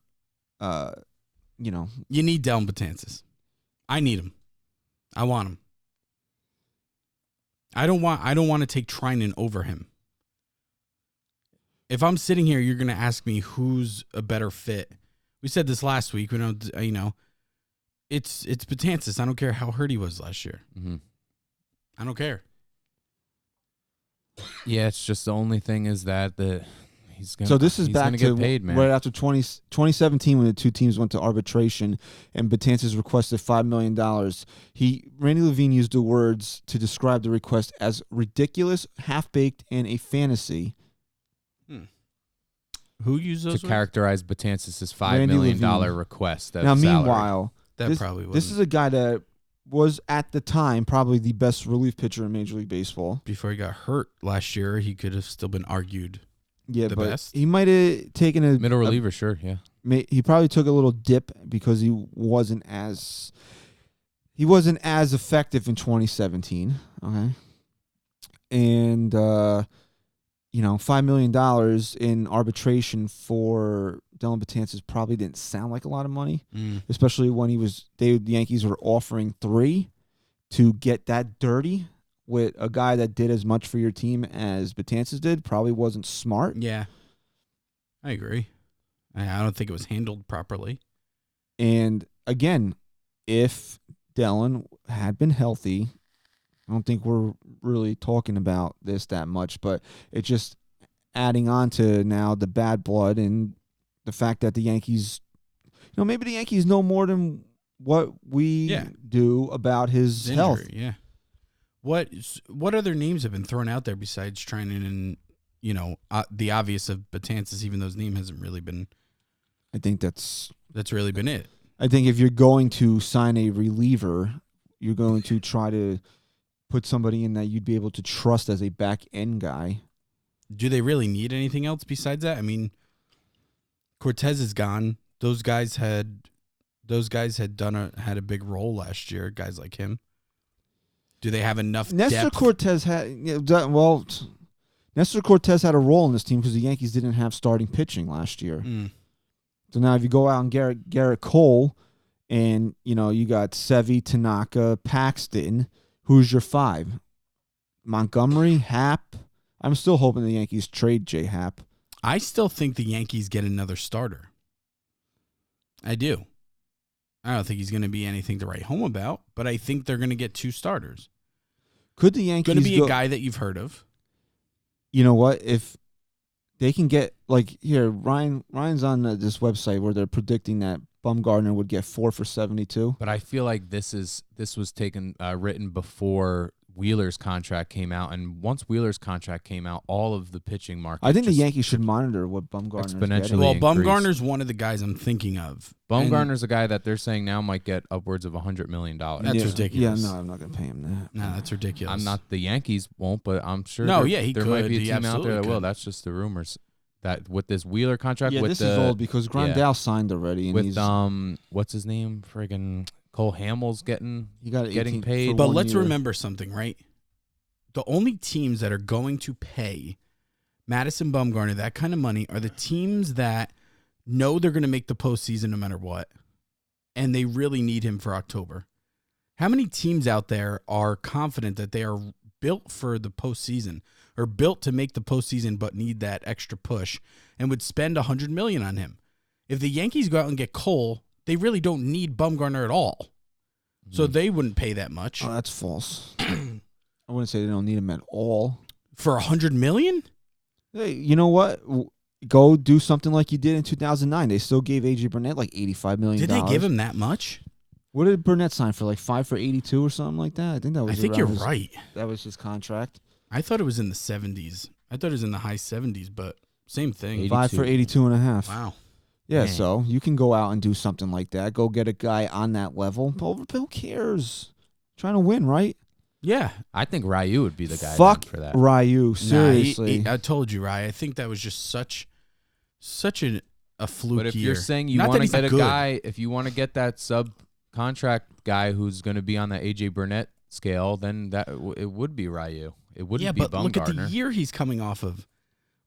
You need Dellin Betances. I need him. I want him. I don't want to take Trinan over him. If I'm sitting here, you're going to ask me who's a better fit. We said this last week. We don't, it's Betances. I don't care how hurt he was last year. Mm-hmm. I don't care. Yeah, it's just the only thing is that this is back to get paid, man. right after 2017 when the two teams went to arbitration and Betances requested $5 million. Randy Levine used the words to describe the request as ridiculous, half-baked, and a fantasy. Who used those to characterize Betances' $5 Randy million Levine. request? Now, meanwhile, this is a guy that was at the time probably the best relief pitcher in Major League Baseball. Before he got hurt last year, he could have still been argued. Yeah, the but best. He might have taken a middle reliever, sure, yeah. He probably took a little dip because he wasn't as effective in 2017. Okay, and $5 million in arbitration for Dellin Betances probably didn't sound like a lot of money, especially when the Yankees were offering $3 million to get that dirty. With a guy that did as much for your team as Betances did, probably wasn't smart. Yeah, I agree. I don't think it was handled properly. And again, if Dellin had been healthy, I don't think we're really talking about this that much, but it's just adding on to now the bad blood and the fact that the Yankees, maybe the Yankees know more than what we do about his health. Yeah. What other names have been thrown out there besides Trinan and the obvious of Betances, even though his name hasn't really been. I think that's really been it. I think if you're going to sign a reliever, you're going to try to put somebody in that you'd be able to trust as a back end guy. Do they really need anything else besides that? I mean, Cortez is gone. Those guys had had a big role last year. Guys like him. Do they have enough Nestor depth? Cortez Nestor Cortez had a role in this team because the Yankees didn't have starting pitching last year. So now if you go out and Garrett Cole and, you got Sevy, Tanaka, Paxton, who's your 5? Montgomery, Happ. I'm still hoping the Yankees trade J. Happ. I still think the Yankees get another starter. I do. I don't think he's going to be anything to write home about, but I think they're going to get 2 starters. Could the Yankees Going to be a guy that you've heard of. You know what? If they can get Ryan's on this website where they're predicting that Bumgarner would get 4 for 72. But I feel like this was written before Wheeler's contract came out, and once Wheeler's contract came out, all of the pitching market. I think the Yankees should monitor what Bumgarner's exponentially getting. Well, increased. Bumgarner's one of the guys I'm thinking of. Bumgarner's a guy that they're saying now might get upwards of $100 million. That's ridiculous. Yeah, no, I'm not going to pay him that. No, that's ridiculous. I'm not. The Yankees won't, but I'm sure. He there could. might be a He team out there that absolutely will. could. That's just the rumors. That with this Wheeler contract, Yeah, with this is old because Grandal signed already, and with he's what's his name? Friggin' Cole Hamels getting getting paid. But let's remember something, right? The only teams that are going to pay Madison Bumgarner that kind of money are the teams that know they're going to make the postseason no matter what, and they really need him for October. How many teams out there are confident that they are built for the postseason or built to make the postseason but need that extra push and would spend $100 million on him? If the Yankees go out and get Cole, they really don't need Bumgarner at all. So they wouldn't pay that much. Oh, that's false. I wouldn't say they don't need him at all. For $100 million? Hey, you know what? Go do something like you did in 2009. They still gave A.J. Burnett like $85 million. Did they give him that much? What did Burnett sign for? Like 5 for 82 or something like that? I think that was. I think you're right. That was his contract. I thought it was in the 70s. I thought it was in the high 70s, but same thing. 5 for 82 and a half. Wow. Yeah, Man. so you can go out and do something like that. Go get a guy on that level. But who cares? Trying to win, right? Yeah. I think Ryu would be the guy Fuck for that. Ryu, seriously. I told you, Ryan. I think that was just such a fluke But if year. you're saying you Not want that to he's get a good. guy, if you want to get that subcontract guy who's going to be on the AJ Burnett scale, then it would be Ryu. It wouldn't be but look at the Bumgarner. year he's coming off of.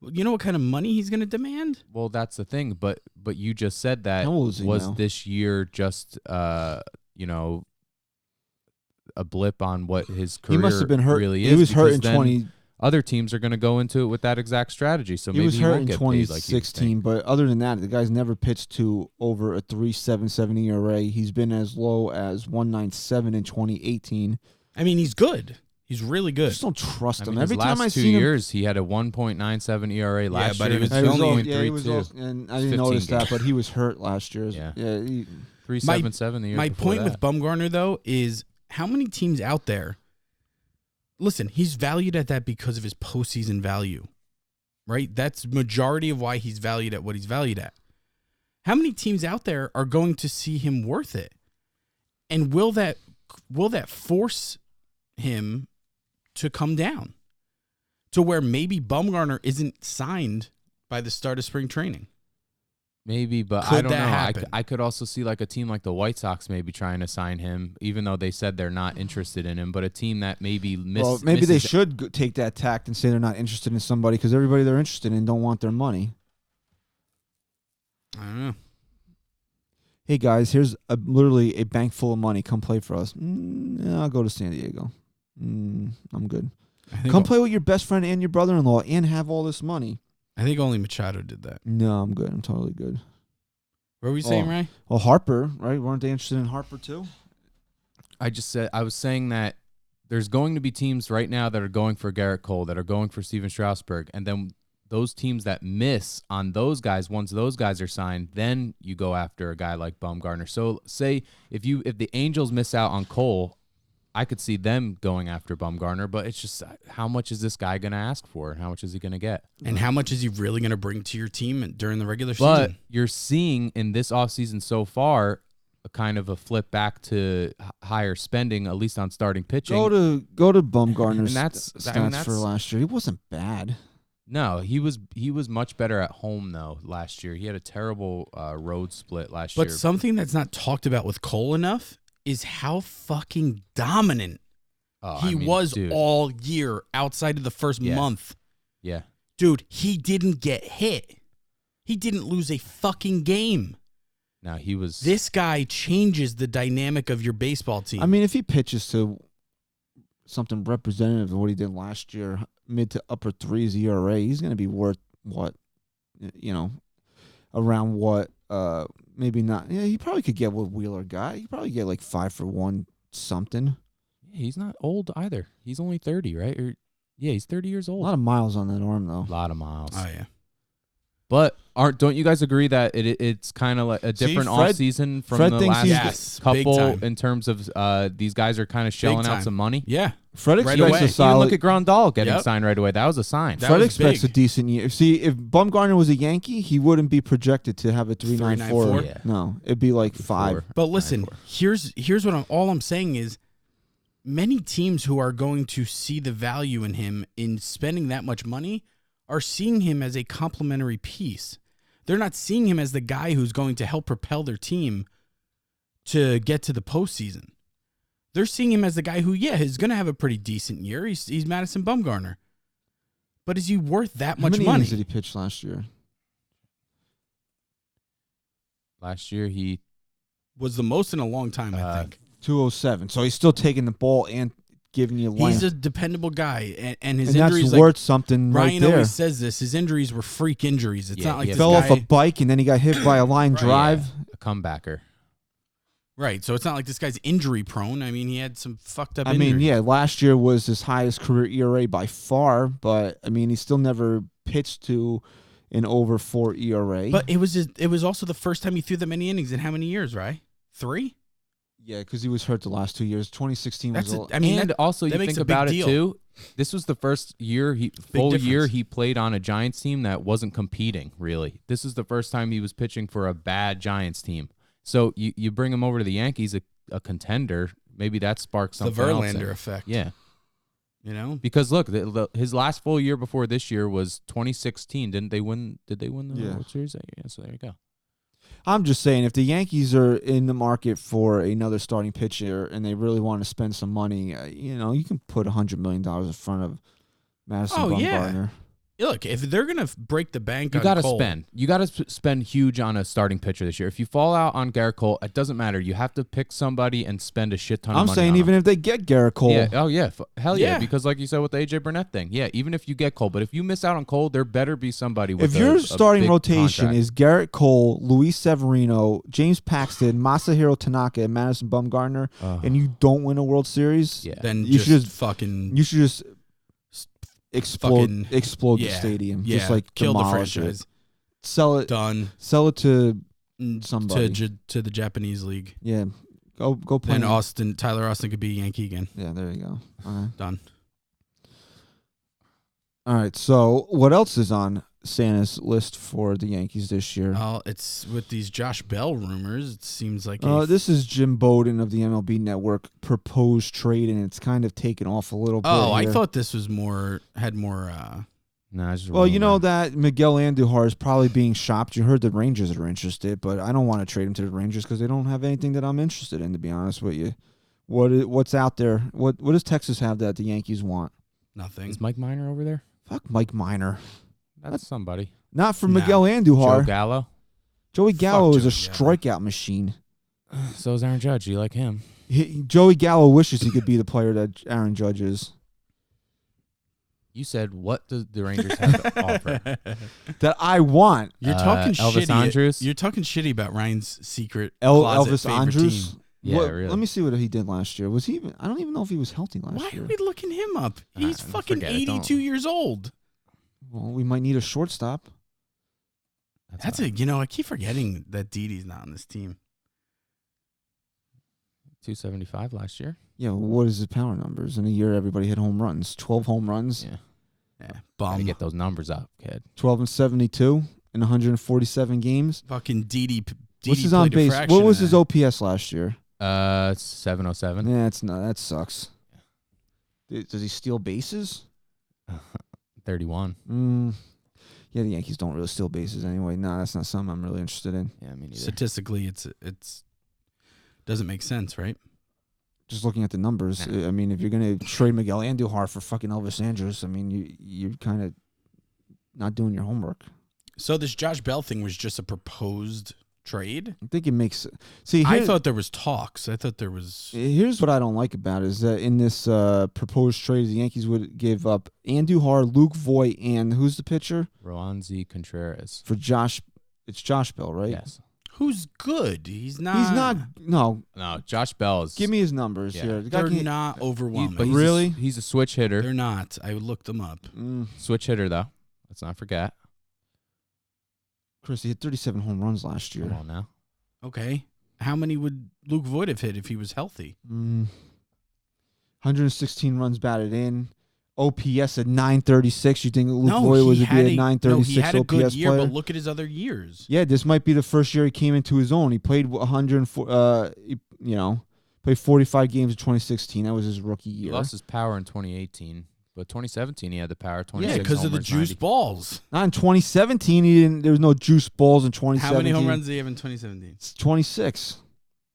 You know what kind of money he's going to demand? Well, that's the thing. But you just said that How old is he now? this year just a blip on what his career He must have been hurt. really is. He was hurt because in then 20. Other teams are going to go into it with that exact strategy. So He maybe was he hurt won't in get paid like you 2016, think. but other than that, the guy's never pitched to over a 3.77 ERA. He's been as low as 1.97 in 2018. I mean, he's good. He's really I good. just don't trust I him. mean, Every his time I last 2 see him, years, he had a 1.97 ERA last but year. he was and it's only- 0.32. he was also, and I didn't 15 notice that, games. but he was hurt last year. Yeah. 3.77 the year My before point that. with Bumgarner, though, is how many teams out there, listen, he's valued at that because of his postseason value, right? That's majority of why he's valued at what he's valued at. How many teams out there are going to see him worth it? And will that force him to come down to where maybe Bumgarner isn't signed by the start of spring training? Maybe, but Could I don't that know. happen? I could also see like a team like the White Sox maybe trying to sign him, even though they said they're not interested in him. But a team that maybe Well, maybe they misses- should take that tact and say they're not interested in somebody because everybody they're interested in don't want their money. I don't know. Hey guys, here's literally a bank full of money. Come play for us. I'll go to San Diego. I'm good. Come play with your best friend and your brother-in-law and have all this money. I think only Machado did that. No, I'm good. I'm totally good. What were we saying, Oh. Ray? Well, Harper, right? Weren't they interested in Harper too? I was saying that there's going to be teams right now that are going for Garrett Cole, that are going for Steven Strasburg, and then those teams that miss on those guys, once those guys are signed, then you go after a guy like Bumgarner. So say if the Angels miss out on Cole, I could see them going after Bumgarner, but it's just how much is this guy going to ask for? How much is he going to get? And how much is he really going to bring to your team during the regular But season? you're seeing in this offseason so far a kind of a flip back to higher spending, at least on starting pitching. Go to Bumgarner's And stats for last year. He wasn't bad. No, he was much better at home though last year. He had a terrible road split last But year. something that's not talked about with Cole enough is how fucking dominant he was dude. all year outside of the first Yeah. month. Yeah. Dude, he didn't get hit. He didn't lose a fucking game. No, he was. This guy changes the dynamic of your baseball team. I mean, if he pitches to something representative of what he did last year, mid to upper threes ERA, he's going to be worth what, around what maybe not. Yeah, he probably could get what Wheeler got. He could probably get like 5-for-1 something. Yeah, he's not old either. He's only 30, right? He's 30 years A old. lot of miles on that arm, though. A lot of miles. Oh yeah. But don't you guys agree that it's kind of like a different offseason from the last couple in terms of these guys are kind of shelling out some money? Yeah. Fred expects a solid. Even look at Grandal getting signed right away. That was a sign. Fred expects a decent year. See, if Bumgarner was a Yankee, he wouldn't be projected to have a 3.94. Yeah. No, it'd be like 5. But listen, here's what all I'm saying is, many teams who are going to see the value in him in spending that much money are seeing him as a complementary piece. They're not seeing him as the guy who's going to help propel their team to get to the postseason. They're seeing him as the guy who, is going to have a pretty decent year. He's Madison Bumgarner. But is he worth that much money? How many innings did he pitch last year? Last year he was the most in a long time, I think. 207. So he's still taking the ball and giving you length. He's a dependable guy, and his and injuries that's worth something right Ryan there. always says this. His injuries were freak injuries. It's not like he this fell guy off a bike and then he got hit by a line drive. Yeah, a comebacker. Right, so it's not like this guy's injury prone. I mean, he had some fucked up I injuries. mean, last year was his highest career ERA by far, but I mean, he still never pitched to an over 4 ERA. But it was also the first time he threw that many innings in how many years, right? 3? Yeah, because he was hurt the last 2 years. 2016 was. And also, you think about it too. This was the first year year he played on a Giants team that wasn't competing. Really, this is the first time he was pitching for a bad Giants team. So you bring him over to the Yankees, a contender. Maybe that sparks something. The Verlander effect. Yeah, because look, his last full year before this year was 2016. Didn't they win? Did they win the World Series? Yeah, so there you go. I'm just saying, if the Yankees are in the market for another starting pitcher and they really want to spend some money, you can put $100 million in front of Madison Bumgarner. Look, if they're gonna break the bank, you got to spend. You got to spend huge on a starting pitcher this year. If you fall out on Garrett Cole, it doesn't matter. You have to pick somebody and spend a shit ton of money. I'm saying even if they get Garrett Cole, hell yeah, because like you said with the AJ Burnett thing, even if you get Cole, but if you miss out on Cole, there better be somebody with. If your starting rotation contract. is Garrett Cole, Luis Severino, James Paxton, Masahiro Tanaka, and Madison Bumgarner, and you don't win a World Series, then you should just explode the Yeah, stadium. Yeah, just like kill the demolish franchise. it. Sell it. Done. Sell it to somebody. To the Japanese league. Yeah. Go play. And Tyler Austin could be a Yankee again. Yeah, there you go. All right. Done. All right. So what else is on Santa's list for the Yankees this year? It's with these Josh Bell rumors. It seems like this is Jim Bowden of the MLB Network proposed trade, and it's kind of taken off a little bit. I thought this was had more. Well, you know that Miguel Andujar is probably being shopped. You heard the Rangers are interested, but I don't want to trade him to the Rangers because they don't have anything that I'm interested in, to be honest with you. What's out there? What does Texas have that the Yankees want? Nothing. Is Mike Minor over there? Fuck Mike Minor. That's somebody. Not for Miguel Andujar. Joe Gallo. Joey Gallo is a strikeout machine. So is Aaron Judge. You like him? Joey Gallo wishes he could be the player that Aaron Judge is. You said, what do the Rangers have to offer? That I want. You're talking Elvis shitty. Andrus? You're talking shitty about Ryan's secret closet Elvis favorite Andrus. team. Yeah, really. Let me see what he did last year. Was he even? I don't even know if he was healthy last Why year. are we looking him up? He's fucking forget it. 82 years old. Well, we might need a shortstop. That's I keep forgetting that Didi's not on this team. 275 last year. Yeah, what is his power numbers? In a year, everybody hit home runs. 12 home runs. Yeah. Gotta get those numbers up, kid. 12 and 72 in 147 games. Fucking Didi. What's his on base? What was his OPS last year? 707. Yeah, that sucks. Does he steal bases? 31. Yeah, the Yankees don't really steal bases anyway. No, that's not something I'm really interested in. Yeah, me neither. Statistically, it's doesn't make sense, right? Just looking at the numbers, I mean, if you're going to trade Miguel Andujar for fucking Elvis Andrus, I mean, you're kind of not doing your homework. So this Josh Bell thing was just a proposed trade? I think it makes... See, I thought there was talks. I thought there was... Here's what I don't like about it, is that in this proposed trade, the Yankees would give up Andujar, Luke Voit, and who's the pitcher? Roansy Contreras. For Josh... It's Josh Bell, right? Yes. Who's good? He's not. He's not. No. No, Josh Bell is. Give me his numbers here. The guy They're can- not overwhelming. But Really? He's a switch hitter. They're not. I looked them up. Switch hitter, though. Let's not forget. Chris, he hit 37 home runs last year. Come on now. Okay. How many would Luke Voigt have hit if he was healthy? 116 runs batted in. OPS at 936. You think Luke No, Voigt was he a had 936 he had a OPS good year, player? but look at his other years. Yeah, this might be the first year he came into his own. He played 104. Played 45 games in 2016. That was his rookie He year. lost his power in 2018, but 2017 he had the power. 26 Yeah, because of the homers, juice 90. balls. Not in 2017. He didn't. There was no juice balls in 2017. How many home runs did he have in 2017? It's 26.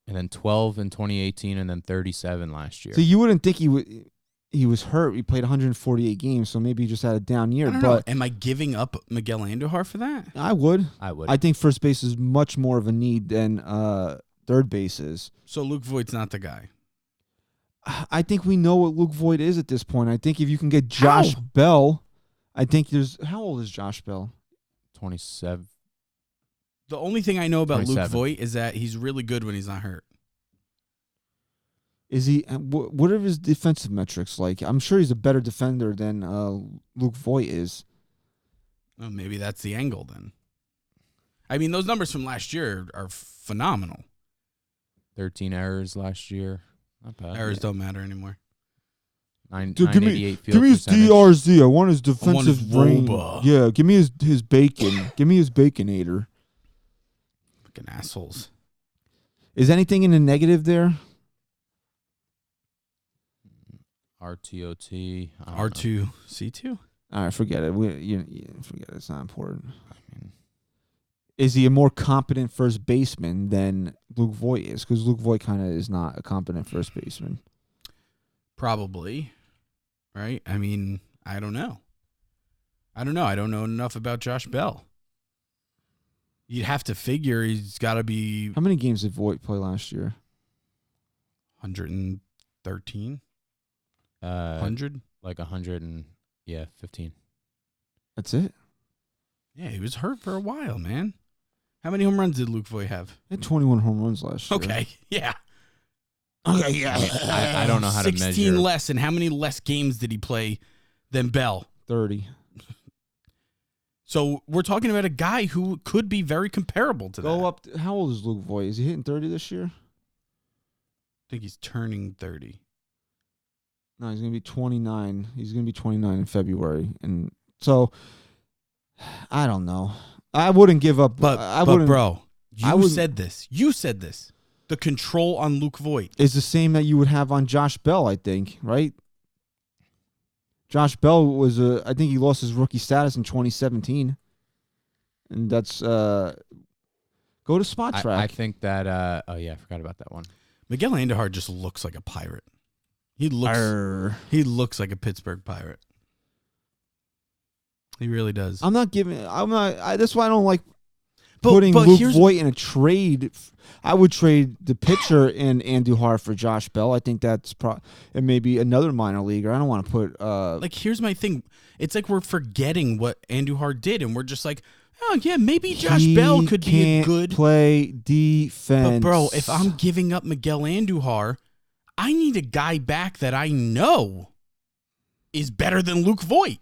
And then 12 in 2018, and then 37 last year. So you wouldn't think he was hurt. He played 148 games, so maybe he just had a down year. I don't But know. Am I giving up Miguel Andujar for that? I would. I think first base is much more of a need than third base is. So Luke Voigt's not the guy. I think we know what Luke Voigt is at this point. I think if you can get Josh Bell, I think there's. How old is Josh Bell? 27. The only thing I know about Luke 27. Voigt is that he's really good when he's not hurt. Is he? What are his defensive metrics like? I'm sure he's a better defender than Luke Voigt is. Well, maybe that's the angle then. I mean, those numbers from last year are phenomenal. 13 errors last year. Not bad. Errors don't matter anymore. Dude, 988 field give me his percentage. DRZ. I want his defensive want his brain. Woba. Yeah, give me his bacon. Give me his baconator. Fucking assholes. Is anything in the negative there? RTOT. R2, C2? All right, forget it. Forget it. It's not important. Is he a more competent first baseman than Luke Voigt is? Because Luke Voigt kind of is not a competent first baseman. Probably. Right? I mean, I don't know. I don't know enough about Josh Bell. You'd have to figure he's got to be How many games did Voigt play last year? 113, 100. 100. Like 15. That's it? Yeah, he was hurt for a while, man. How many home runs did Luke Voigt have? He had 21 home runs last year. Okay, yeah. Okay, yeah. I don't know how to 16 measure. less, and how many less games did he play than Bell? 30. So we're talking about a guy who could be very comparable to that. Go up. How old is Luke Voigt? Is he hitting 30 this year? I think he's turning 30. No, he's going to be 29. He's going to be 29 in February. And so, I don't know. I wouldn't give up. But bro, you said this. You said this. The control on Luke Voigt is the same that you would have on Josh Bell, I think, right? Josh Bell was I think he lost his rookie status in 2017. And that's go to Spot Track. I think that I forgot about that one. Miguel Andujar just looks like a pirate. He looks like a Pittsburgh Pirate. He really does. That's why I don't like putting Luke Voigt in a trade. I would trade the pitcher in Andujar for Josh Bell. I think that's and maybe another minor leaguer. I don't want to put here's my thing. It's like we're forgetting what Andujar did, and we're just like, oh yeah, maybe Josh Bell could be a good play defense. But bro, if I'm giving up Miguel Andujar, I need a guy back that I know is better than Luke Voigt.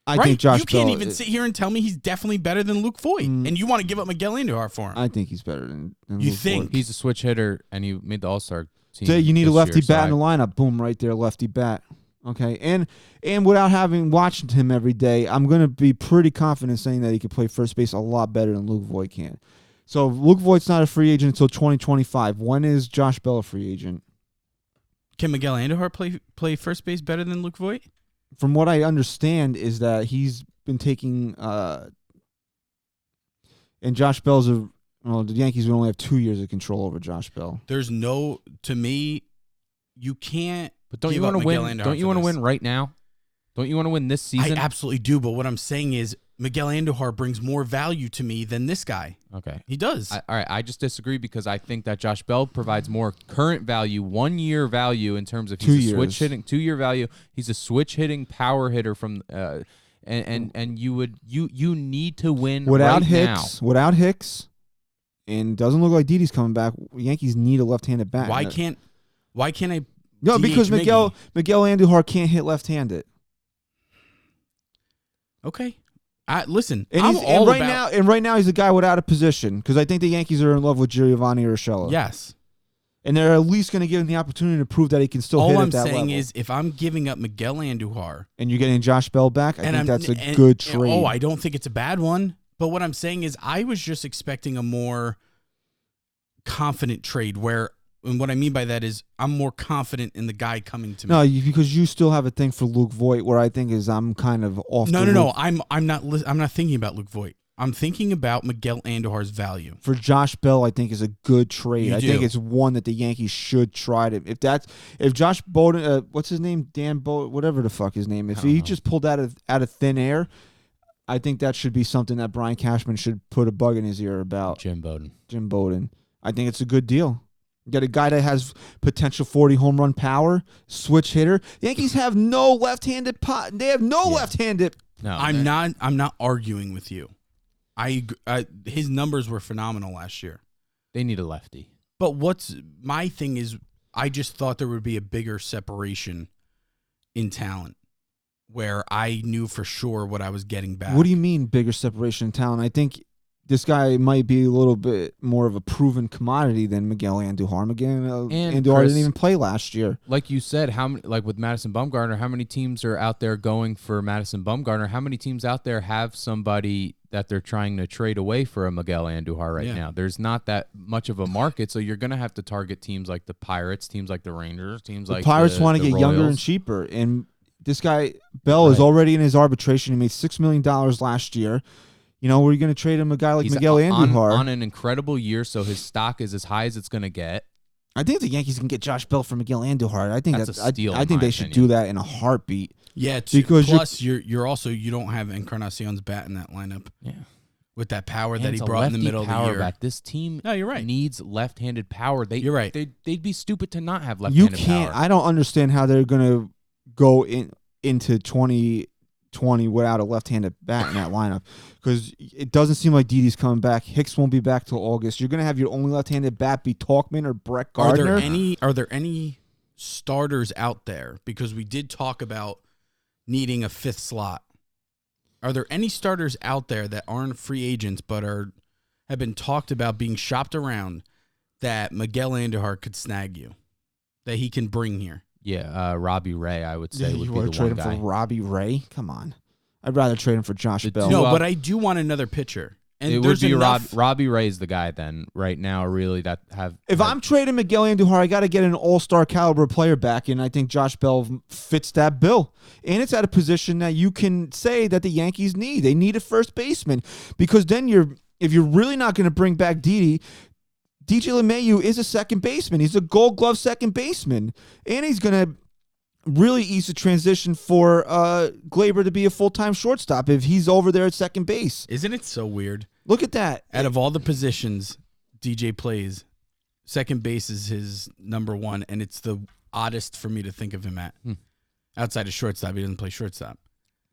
I think Josh Bell. You can't even sit here and tell me he's definitely better than Luke Voigt, and you want to give up Miguel Andujar for him. I think he's better than you Luke think Voigt. He's a switch hitter, and he made the All-Star team. So you need a lefty year, bat in the lineup. Boom, right there, lefty bat. Okay, and without having watched him every day, I'm going to be pretty confident saying that he could play first base a lot better than Luke Voigt can. So Luke Voigt's not a free agent until 2025. When is Josh Bell a free agent? Can Miguel Andujar play first base better than Luke Voigt? From what I understand is that he's been taking and Josh Bell's the Yankees would only have 2 years of control over Josh Bell. To me, you can't. But don't you want to win? Don't you want to win right now? Don't you want to win this season? I absolutely do. But what I'm saying is Miguel Andujar brings more value to me than this guy. Okay, he does. All right, I just disagree because I think that Josh Bell provides more current value, 1 year value in terms of he's a switch hitting 2 year value. He's a switch hitting power hitter from. And you need to win without right Hicks. now. Without Hicks, and doesn't look like Didi's coming back. Yankees need a left-handed bat. Why can't I? No, DH because Miguel Andujar can't hit left-handed. Okay. Listen, And I'm all right about now. And right now, he's a guy without a position because I think the Yankees are in love with Giovanni Urshela. Yes. And they're at least going to give him the opportunity to prove that he can still hit All at I'm that saying level. is, if I'm giving up Miguel Andujar, And you're getting Josh Bell back, I think that's a good trade. I don't think it's a bad one. But what I'm saying is, I was just expecting a more confident trade where. And what I mean by that is I'm more confident in the guy coming to me. No, because you still have a thing for Luke Voigt, where I think is I'm kind of off. No. I'm not thinking about Luke Voigt. I'm thinking about Miguel Andujar's value. For Josh Bell, I think is a good trade. You I do. think it's one that the Yankees should try to. If Josh Bowden, what's his name, Dan Bowden, whatever the fuck his name, if he just pulled out of thin air, I think that should be something that Brian Cashman should put a bug in his ear about. Jim Bowden. I think it's a good deal. You got a guy that has potential 40 home run power, switch hitter. The Yankees have no left-handed pot. They have no left-handed. No, I'm not arguing with you. His numbers were phenomenal last year. They need a lefty. But what's my thing is, I just thought there would be a bigger separation in talent, where I knew for sure what I was getting back. What do you mean bigger separation in talent? I think this guy might be a little bit more of a proven commodity than Miguel Andujar. Andujar didn't even play last year. Like you said, with Madison Bumgarner, how many teams are out there going for Madison Bumgarner? How many teams out there have somebody that they're trying to trade away for a Miguel Andujar right now? There's not that much of a market, so you're going to have to target teams like the Pirates, teams like the Rangers, teams like Pirates want to get Royals. younger and cheaper, and this guy Bell is already in his arbitration. He made $6 million last year. You know, were you going to trade him a guy like He's Miguel Andujar? on an incredible year, so his stock is as high as it's going to get. I think the Yankees can get Josh Bell for Miguel Andujar. I think that's a steal. I think they should do that in a heartbeat. Yeah, because plus you're also you don't have Encarnacion's bat in that lineup. Yeah, with that power and that he brought in the middle of the year. Bat. This team you're right. needs left-handed power. You're right. They'd be stupid to not have left-handed power. You can't. I don't understand how they're going to go into 2020 without a left-handed bat in that lineup, because it doesn't seem like Didi's coming back. Hicks won't be back till August. You're going to have your only left-handed bat be Talkman or Brett Gardner. Are there any starters out there? Because we did talk about needing a fifth slot. Are there any starters out there that aren't free agents but have been talked about being shopped around that Miguel Andujar could snag you, that he can bring here? Yeah, Robbie Ray, I would say, would be the one guy. Trade him for Robbie Ray? Come on. I'd rather trade him for Josh Bell. No, but I do want another pitcher. And it would be Robbie Ray's the guy then right now, really, that have. If I'm trading Miguel Andujar, I got to get an all-star caliber player back, and I think Josh Bell fits that bill. And it's at a position that you can say that the Yankees need. They need a first baseman, because then if you're really not going to bring back Didi, DJ LeMahieu is a second baseman. He's a Gold Glove second baseman, and he's going to really ease the transition for Glaber to be a full-time shortstop if he's over there at second base. Isn't it so weird? Look at that. Out of all the positions DJ plays, second base is his number one, and it's the oddest for me to think of him at. Outside of shortstop, he doesn't play shortstop.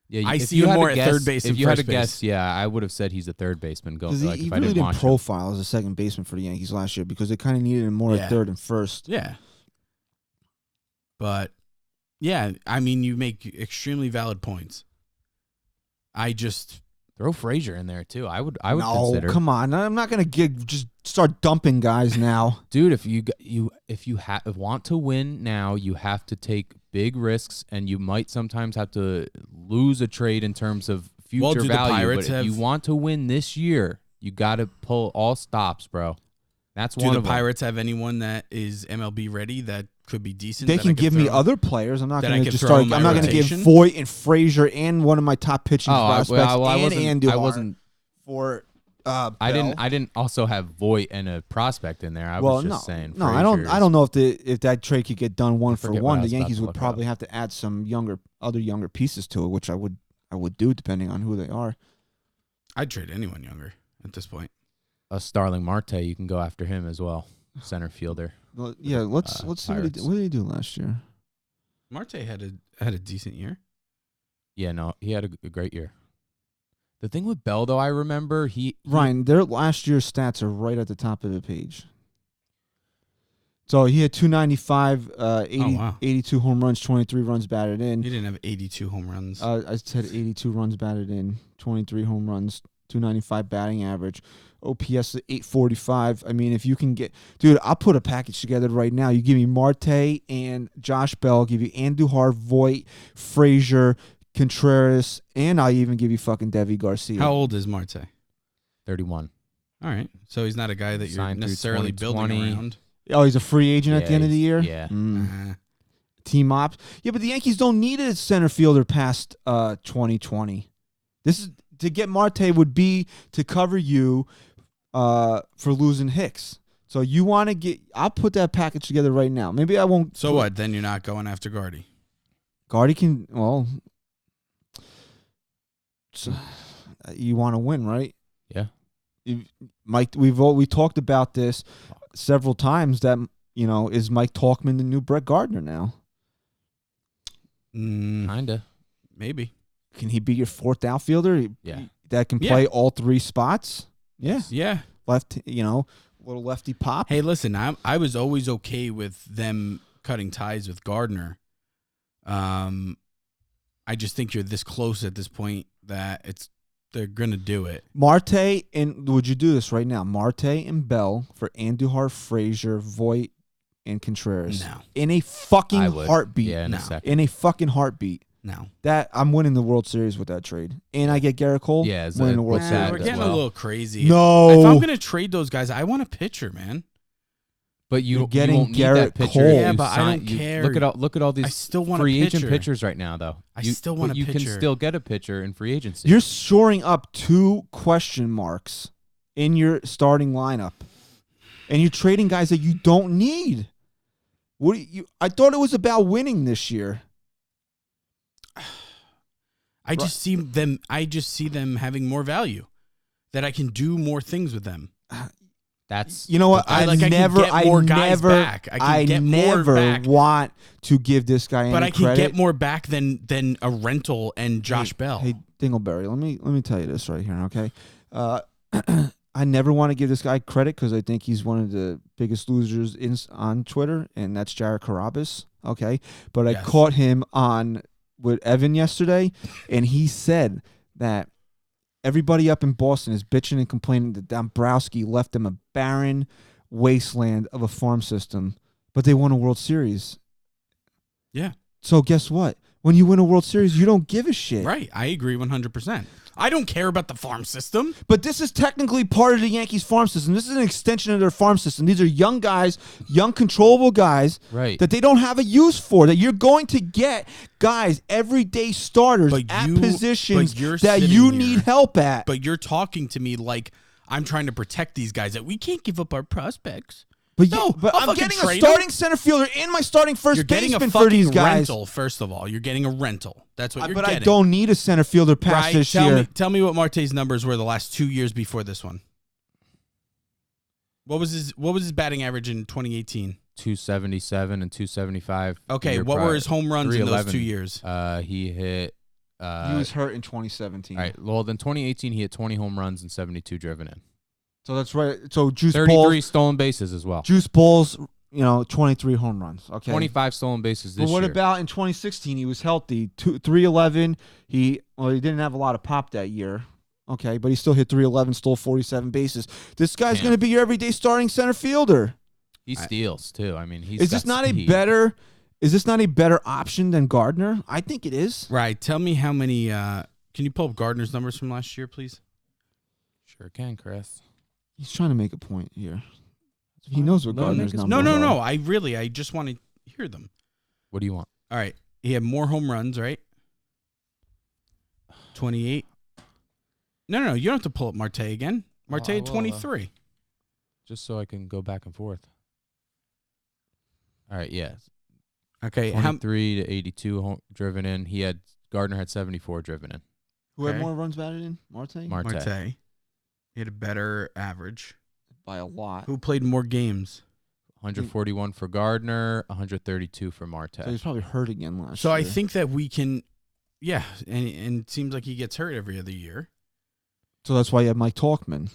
Yeah, I see him more at third base. If you had to guess, I would have said he's a third baseman. He really didn't profile as a second baseman for the Yankees last year because they kind of needed him more at third and first. Yeah. But, yeah, I mean, you make extremely valid points. I just... Throw Frazier in there, too. I would consider. No, come on. I'm not going to just start dumping guys now. Dude, if you want to win now, you have to take big risks, and you might sometimes have to lose a trade in terms of future value. But if you want to win this year, you got to pull all stops, bro. That's one of them. Do the Pirates have anyone that is MLB ready that could be decent? They can give me other players. I'm not going to just start. I'm not going to give rotation? Voigt and Frazier and one of my top pitching prospects and Andujar I wasn't for. Bell. I didn't also have Voigt and a prospect in there. I was just saying. No, I don't know if that trade could get done one for one. The Yankees would probably have to add some other younger pieces to it, which I would do depending on who they are. I'd trade anyone younger at this point. A Starling Marte, you can go after him as well, center fielder. Well, yeah, let's see what did he do last year. Marte had a decent year. Yeah, no, he had a great year. The thing with Bell, though, I remember Ryan, their last year's stats are right at the top of the page. So he had 295, 82 home runs, 23 runs batted in. He didn't have 82 home runs. I said 82 runs batted in, 23 home runs, 295 batting average. OPS at 845. I mean, if you can get... Dude, I'll put a package together right now. You give me Marte and Josh Bell. I'll give you Andujar, Voit, Frazier, Contreras, and I'll even give you fucking Devi Garcia. How old is Marte? 31. All right. So he's not a guy that you're necessarily building around. Oh, he's a free agent at the end of the year? Yeah. Team ops. Yeah, but the Yankees don't need a center fielder past 2020. This is... To get Marte would be to cover you for losing Hicks. So you want to get... I'll put that package together right now. Maybe I won't... So what? Then you're not going after Gardy? Gardy can... Well... So, you want to win, right? Yeah. Mike, we talked about this several times that, is Mike Tauchman the new Brett Gardner now? Kinda. Maybe. Can he be your fourth outfielder? Yeah. That can play all three spots? Yeah. Yeah. Left, little lefty pop. Hey, listen, I was always okay with them cutting ties with Gardner. I just think you're this close at this point that they're going to do it. Marte, and would you do this right now? Marte and Bell for Andujar, Frazier, Voit, and Contreras. No. In a fucking heartbeat. Yeah, in a second. In a fucking heartbeat. No. That I'm winning the World Series with that trade. And I get Garrett Cole. Yeah, winning the World Series. We're getting a little crazy. No. If I'm going to trade those guys, I want a pitcher, man. But you're getting won't Garrett need that pitcher. Cole. Yeah, but I don't care. Look at all these I still want free a agent pitcher. pitchers right now, though. I still want a You pitcher. can still get a pitcher in free agency. You're shoring up 2 question marks in your starting lineup. And you're trading guys that you don't need. I thought it was about winning this year. I just see them having more value. That I can do more things with them. That's you know what I never back. want to give this guy any but I can credit. get more back than a rental and Josh Bell. Hey Dingleberry, let me tell you this right here, okay? I never want to give this guy credit because I think he's one of the biggest losers on Twitter, and that's Jared Carabas, okay? But I caught him on with Evan yesterday, and he said that everybody up in Boston is bitching and complaining that Dombrowski left them a barren wasteland of a farm system, but they won a World Series. Yeah. So guess what? When you win a World Series, you don't give a shit. Right. I agree 100%. I don't care about the farm system. But this is technically part of the Yankees farm system. This is an extension of their farm system. These are young guys, young controllable guys that they don't have a use for, that you're going to get guys, everyday starters positions that you need help at. But you're talking to me like I'm trying to protect these guys, that we can't give up our prospects. But I'm getting a starting center fielder and my starting first baseman for these guys. Rental, first of all. You're getting a rental. That's what you're getting. But I don't need a center fielder past this year. Tell me what Marte's numbers were the last 2 years before this one. What was his batting average in 2018? 277 and 275. Okay, what were his home runs in those 2 years? He hit... he was hurt in 2017. All right, well, then 2018, he hit 20 home runs and 72 driven in. So that's right. So Juice 33 stolen bases as well. Juice Balls, 23 home runs. Okay, 25 stolen bases this year. But what about in 2016? He was healthy. 311. He didn't have a lot of pop that year. Okay, but he still hit 311, stole 47 bases. This guy's going to be your everyday starting center fielder. He steals too. I mean, is this not a better option than Gardner? I think it is. Right. Tell me how many. Can you pull up Gardner's numbers from last year, please? Sure can, Chris. He's trying to make a point here. He knows what Gardner's numbers are. No. I just want to hear them. What do you want? All right. He had more home runs, right? 28. No. You don't have to pull up Marte again. Marte had 23. Just so I can go back and forth. All right, yes. Okay. 23 to 82 driven in. Gardner had 74 driven in. Who had more runs batted in? Marte. He had a better average. By a lot. Who played more games? 141 for Gardner, 132 for Marte. So he's probably hurt again last year. So I think that we can, and it seems like he gets hurt every other year. So that's why you have Mike Talkman.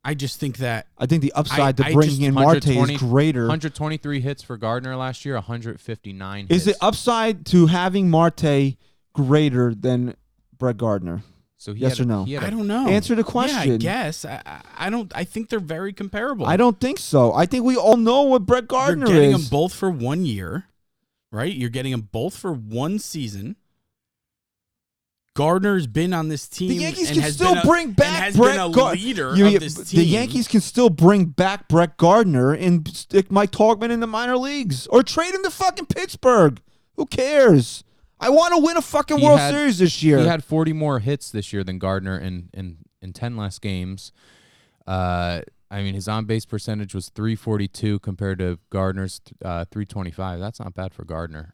I just think that I think the upside to bringing in Marte is greater. 123 hits for Gardner last year, 159 hits. Is the upside to having Marte greater than Brett Gardner? So yes or no? I don't know. Answer the question. Yeah, I guess. I don't. I think they're very comparable. I don't think so. I think we all know what Brett Gardner is. You're getting them both for 1 year, right? You're getting them both for 1 season. Gardner's been on this team. The Yankees can still bring back Brett Gardner. The Yankees can still bring back Brett Gardner and stick Mike Talkman in the minor leagues or trade him to fucking Pittsburgh. Who cares? I want to win a fucking World Series this year. He had 40 more hits this year than Gardner in 10 less games. I mean, his on-base percentage was .342 compared to Gardner's .325. That's not bad for Gardner.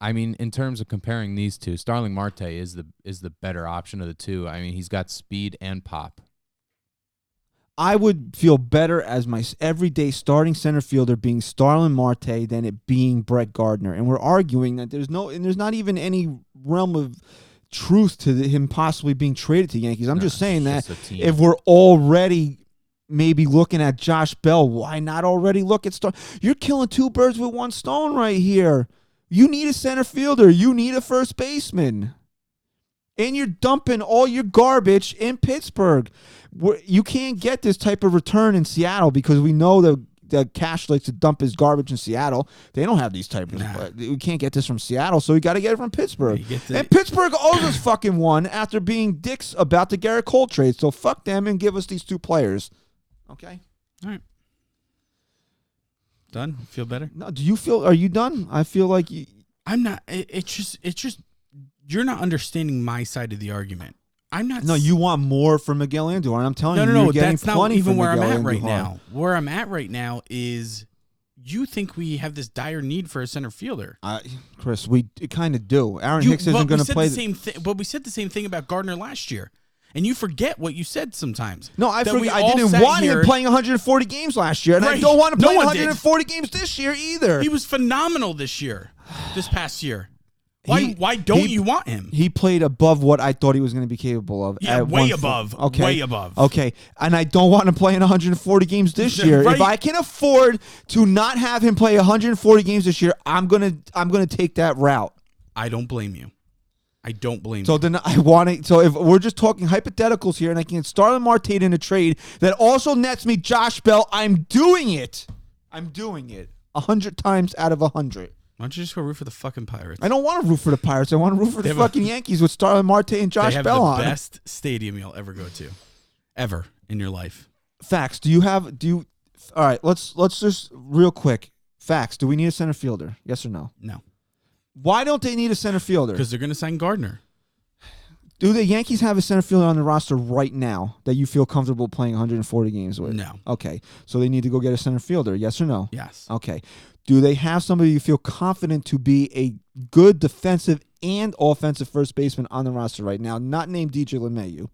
I mean, in terms of comparing these two, Starling Marte is the better option of the two. I mean, he's got speed and pop. I would feel better as my everyday starting center fielder being Starling Marte than it being Brett Gardner. And we're arguing that there's not even any realm of truth to him possibly being traded to Yankees. I'm just saying that if we're already maybe looking at Josh Bell, why not already look at You're killing 2 birds with 1 stone right here. You need a center fielder. You need a first baseman. And you're dumping all your garbage in Pittsburgh. You can't get this type of return in Seattle because we know that Cash likes to dump his garbage in Seattle. They don't have these types of... We can't get this from Seattle, so we got to get it from Pittsburgh. And Pittsburgh owes us fucking one after being dicks about the Garrett Cole trade. So fuck them and give us these 2 players. Okay? All right. Done? Feel better? No, are you done? I feel like I'm not. It's just you're not understanding my side of the argument. I'm not. No, you want more from Miguel Andujar, and I'm telling you, no, you're getting that's not plenty even from where Miguel I'm at Andujar. right now. Where I'm at right now is you think we have this dire need for a center fielder. Chris, we kind of do. Aaron Hicks isn't going to play. But we said the same thing about Gardner last year. And you forget what you said sometimes. No, I forget. I didn't want him playing 140 games last year, and I don't want him playing 140 games this year either. He was phenomenal this past year. Why don't you want him? He played above what I thought he was going to be capable of. Yeah, way above. Okay. Way above. Okay, and I don't want him playing 140 games this year. Right. If I can afford to not have him play 140 games this year, I'm gonna take that route. I don't blame you. I don't blame so you. Then I want it. So if we're just talking hypotheticals here, and I can get Starling Marte in a trade that also nets me Josh Bell, I'm doing it. 100 times out of 100. Why don't you just go root for the fucking Pirates? I don't want to root for the Pirates. I want to root for the fucking Yankees with Starling Marte and Josh Bell on. They have the best stadium you'll ever go to, ever in your life. Facts. All right. Let's just real quick. Facts. Do we need a center fielder? Yes or no? No. Why don't they need a center fielder? Because they're going to sign Gardner. Do the Yankees have a center fielder on the roster right now that you feel comfortable playing 140 games with? No. Okay. So they need to go get a center fielder. Yes or no? Yes. Okay. Do they have somebody you feel confident to be a good defensive and offensive first baseman on the roster right now, not named DJ LeMahieu?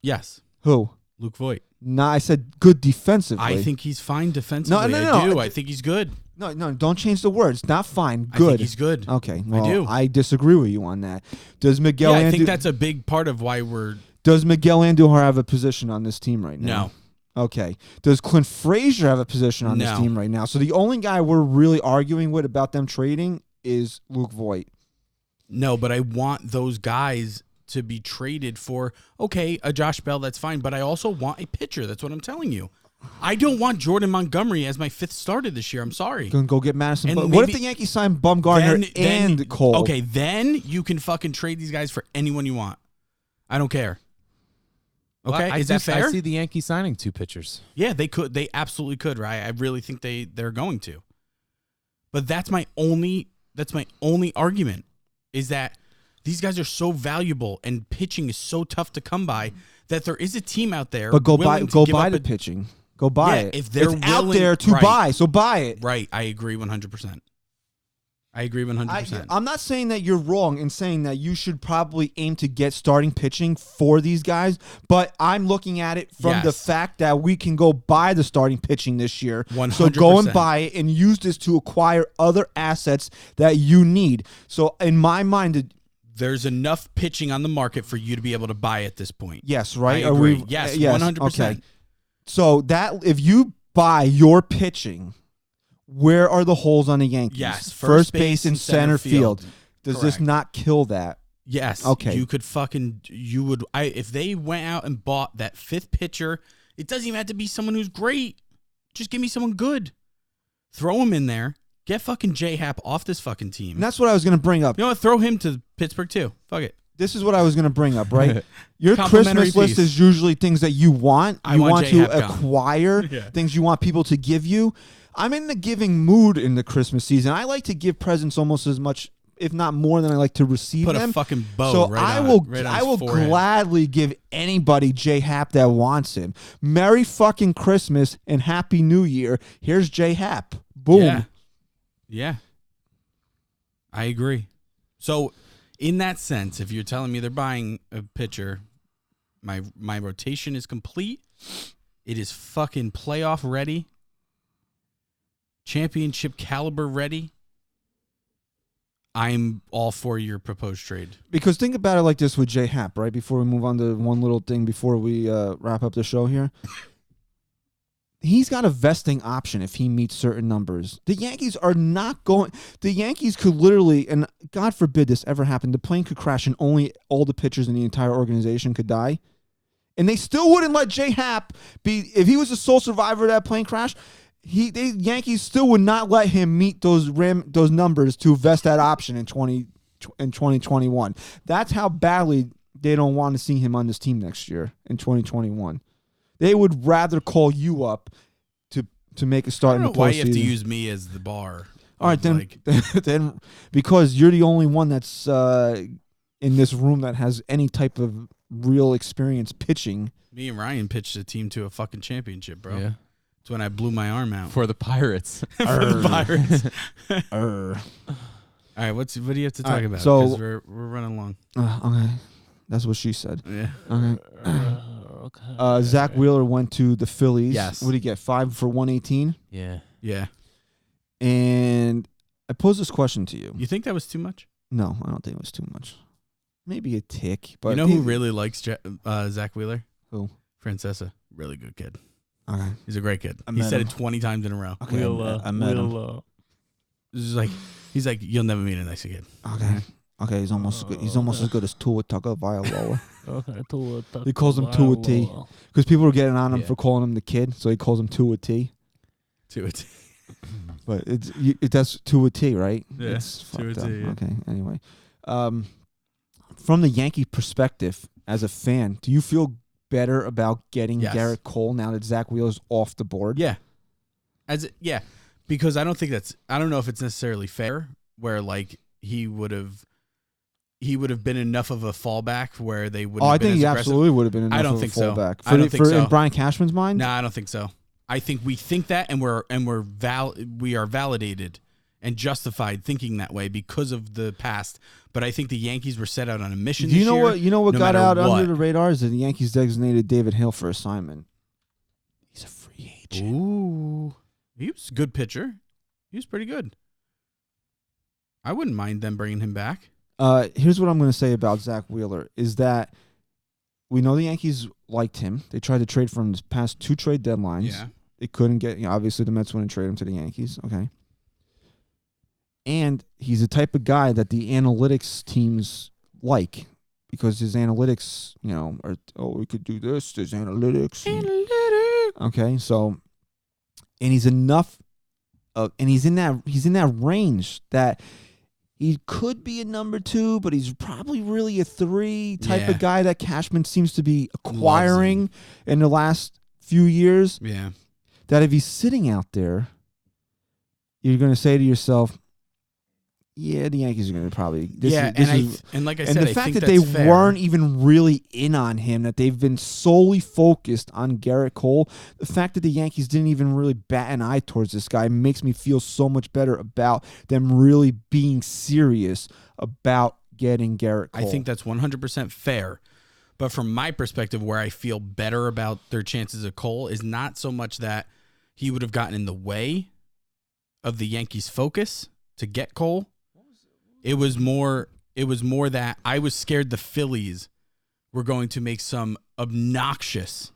Yes. Who? Luke Voit. No, I said good defensively. I think he's fine defensively. No. I think he's good. No, don't change the words. Not fine. Good. I think he's good. Okay. Well, I do. I disagree with you on that. Does Miguel I think that's a big part of why we're... Does Miguel Andujar have a position on this team right now? No. Okay. Does Clint Frazier have a position on this team right now? So the only guy we're really arguing with about them trading is Luke Voit. No, but I want those guys to be traded for, okay, a Josh Bell, that's fine, but I also want a pitcher. That's what I'm telling you. I don't want Jordan Montgomery as my 5th starter this year. I'm sorry. Gonna go get Madison. What if the Yankees sign Bumgarner and Cole? Okay, then you can fucking trade these guys for anyone you want. I don't care. Okay, well, is that fair? I see the Yankees signing 2 pitchers. Yeah, they could. They absolutely could, right? I really think they're going to. But that's my only argument is that these guys are so valuable and pitching is so tough to come by that there is a team out there. But go buy the pitching. Go buy it. If they're out there to buy, so buy it. Right. I agree 100%. I agree 100%. I'm not saying that you're wrong in saying that you should probably aim to get starting pitching for these guys, but I'm looking at it from the fact that we can go buy the starting pitching this year. 100%. So go and buy it and use this to acquire other assets that you need. So in my mind, there's enough pitching on the market for you to be able to buy at this point. Yes, right? I agree. Yes, 100%. Okay. So that if you buy your pitching, where are the holes on the Yankees? Yes, first base and center field. Does this not kill that? Yes. Okay. If they went out and bought that fifth pitcher, it doesn't even have to be someone who's great. Just give me someone good. Throw him in there. Get fucking J-Happ off this fucking team. And that's what I was going to bring up. You know what? Throw him to Pittsburgh too. Fuck it. This is what I was going to bring up, right? Your Complimentary Christmas list piece. is usually things that you want. I You want want J-Happ to gone. acquire, things you want people to give you. I'm in the giving mood in the Christmas season. I like to give presents almost as much, if not more, than I like to receive Put them. a fucking bow So right I on will, right on I his will forehead. gladly give anybody J-Happ that wants him. Merry fucking Christmas and Happy New Year. Here's J-Happ. Boom. Yeah. I agree. So, in that sense, if you're telling me they're buying a pitcher, my rotation is complete. It is fucking playoff ready. Championship caliber ready. I'm all for your proposed trade. Because think about it like this with J-Happ, right? Before we move on to one little thing before we wrap up the show here. He's got a vesting option if he meets certain numbers. The Yankees are not going. The Yankees could literally, and God forbid this ever happened, the plane could crash and only all the pitchers in the entire organization could die. And they still wouldn't let J-Happ be, if he was the sole survivor of that plane crash, Yankees still would not let him meet those numbers to vest that option in 2021. That's how badly they don't want to see him on this team next year in 2021. They would rather call you up to make a start in the postseason. Why you have to use me as the bar? All right, then because you're the only one that's in this room that has any type of real experience pitching. Me and Ryan pitched a team to a fucking championship, bro. Yeah. It's when I blew my arm out. For the Pirates. For the Pirates. Arr. All right, what do you have to talk about? so- 'Cause we're running long. Okay, that's what she said. Yeah. Okay. Zach Wheeler went to the Phillies. Yes. What did he get? 5 for 118. Yeah. Yeah. And I pose this question to you. You think that was too much? No, I don't think it was too much. Maybe a tick, but you know who really likes Zach Wheeler? Who? Francesa. Really good kid. Okay. He's a great kid. I He met said him. it 20 times in a row. Okay. I met him. He's like, you'll never meet a nicer kid. Okay. Okay, he's almost as good. He's almost as good as Tua Tagovailoa. Okay, He calls him Tua T because people were getting on him Yeah. for calling him the kid, so he calls him Tua T. To it. But that's Tua T, right? Yeah, It's Tua fucked up. T, yeah. Okay. Anyway, from the Yankee perspective, as a fan, do you feel better about getting Yes. Garrett Cole now that Zach Wheeler's off the board? Yeah. Because I don't know if it's necessarily fair where like he would have been enough of a fallback where they wouldn't Oh, I have been think as he aggressive. absolutely would have been enough I don't of think a so. fallback. I don't think so. In Brian Cashman's mind? No, I don't think so. I think we think that and we are validated and justified thinking that way because of the past. But I think the Yankees were set out on a mission. Do you this know year, what? You know what no got matter out what. under the radar is that the Yankees designated David Hale for assignment. He's a free agent. Ooh, he was a good pitcher. He was pretty good. I wouldn't mind them bringing him back. Here's what I'm going to say about Zach Wheeler is that we know the Yankees liked him. They tried to trade for him this past 2 trade deadlines. Yeah. They couldn't get, obviously the Mets wouldn't trade him to the Yankees. Okay. And he's the type of guy that the analytics teams like because his analytics, are, we could do this. There's analytics. Okay. So, and he's enough and he's in that range that he could be a number 2, but he's probably really a 3 type of guy that Cashman seems to be acquiring in the last few years. Yeah. That if he's sitting out there, you're going to say to yourself, yeah, the Yankees are going to probably. And like I said, the I fact think that they that's fair. weren't even really in on him, that they've been solely focused on Garrett Cole, the fact that the Yankees didn't even really bat an eye towards this guy makes me feel so much better about them really being serious about getting Garrett Cole. I think that's 100% fair. But from my perspective, where I feel better about their chances of Cole is not so much that he would have gotten in the way of the Yankees' focus to get Cole. It was more It was more that I was scared the Phillies were going to make some obnoxious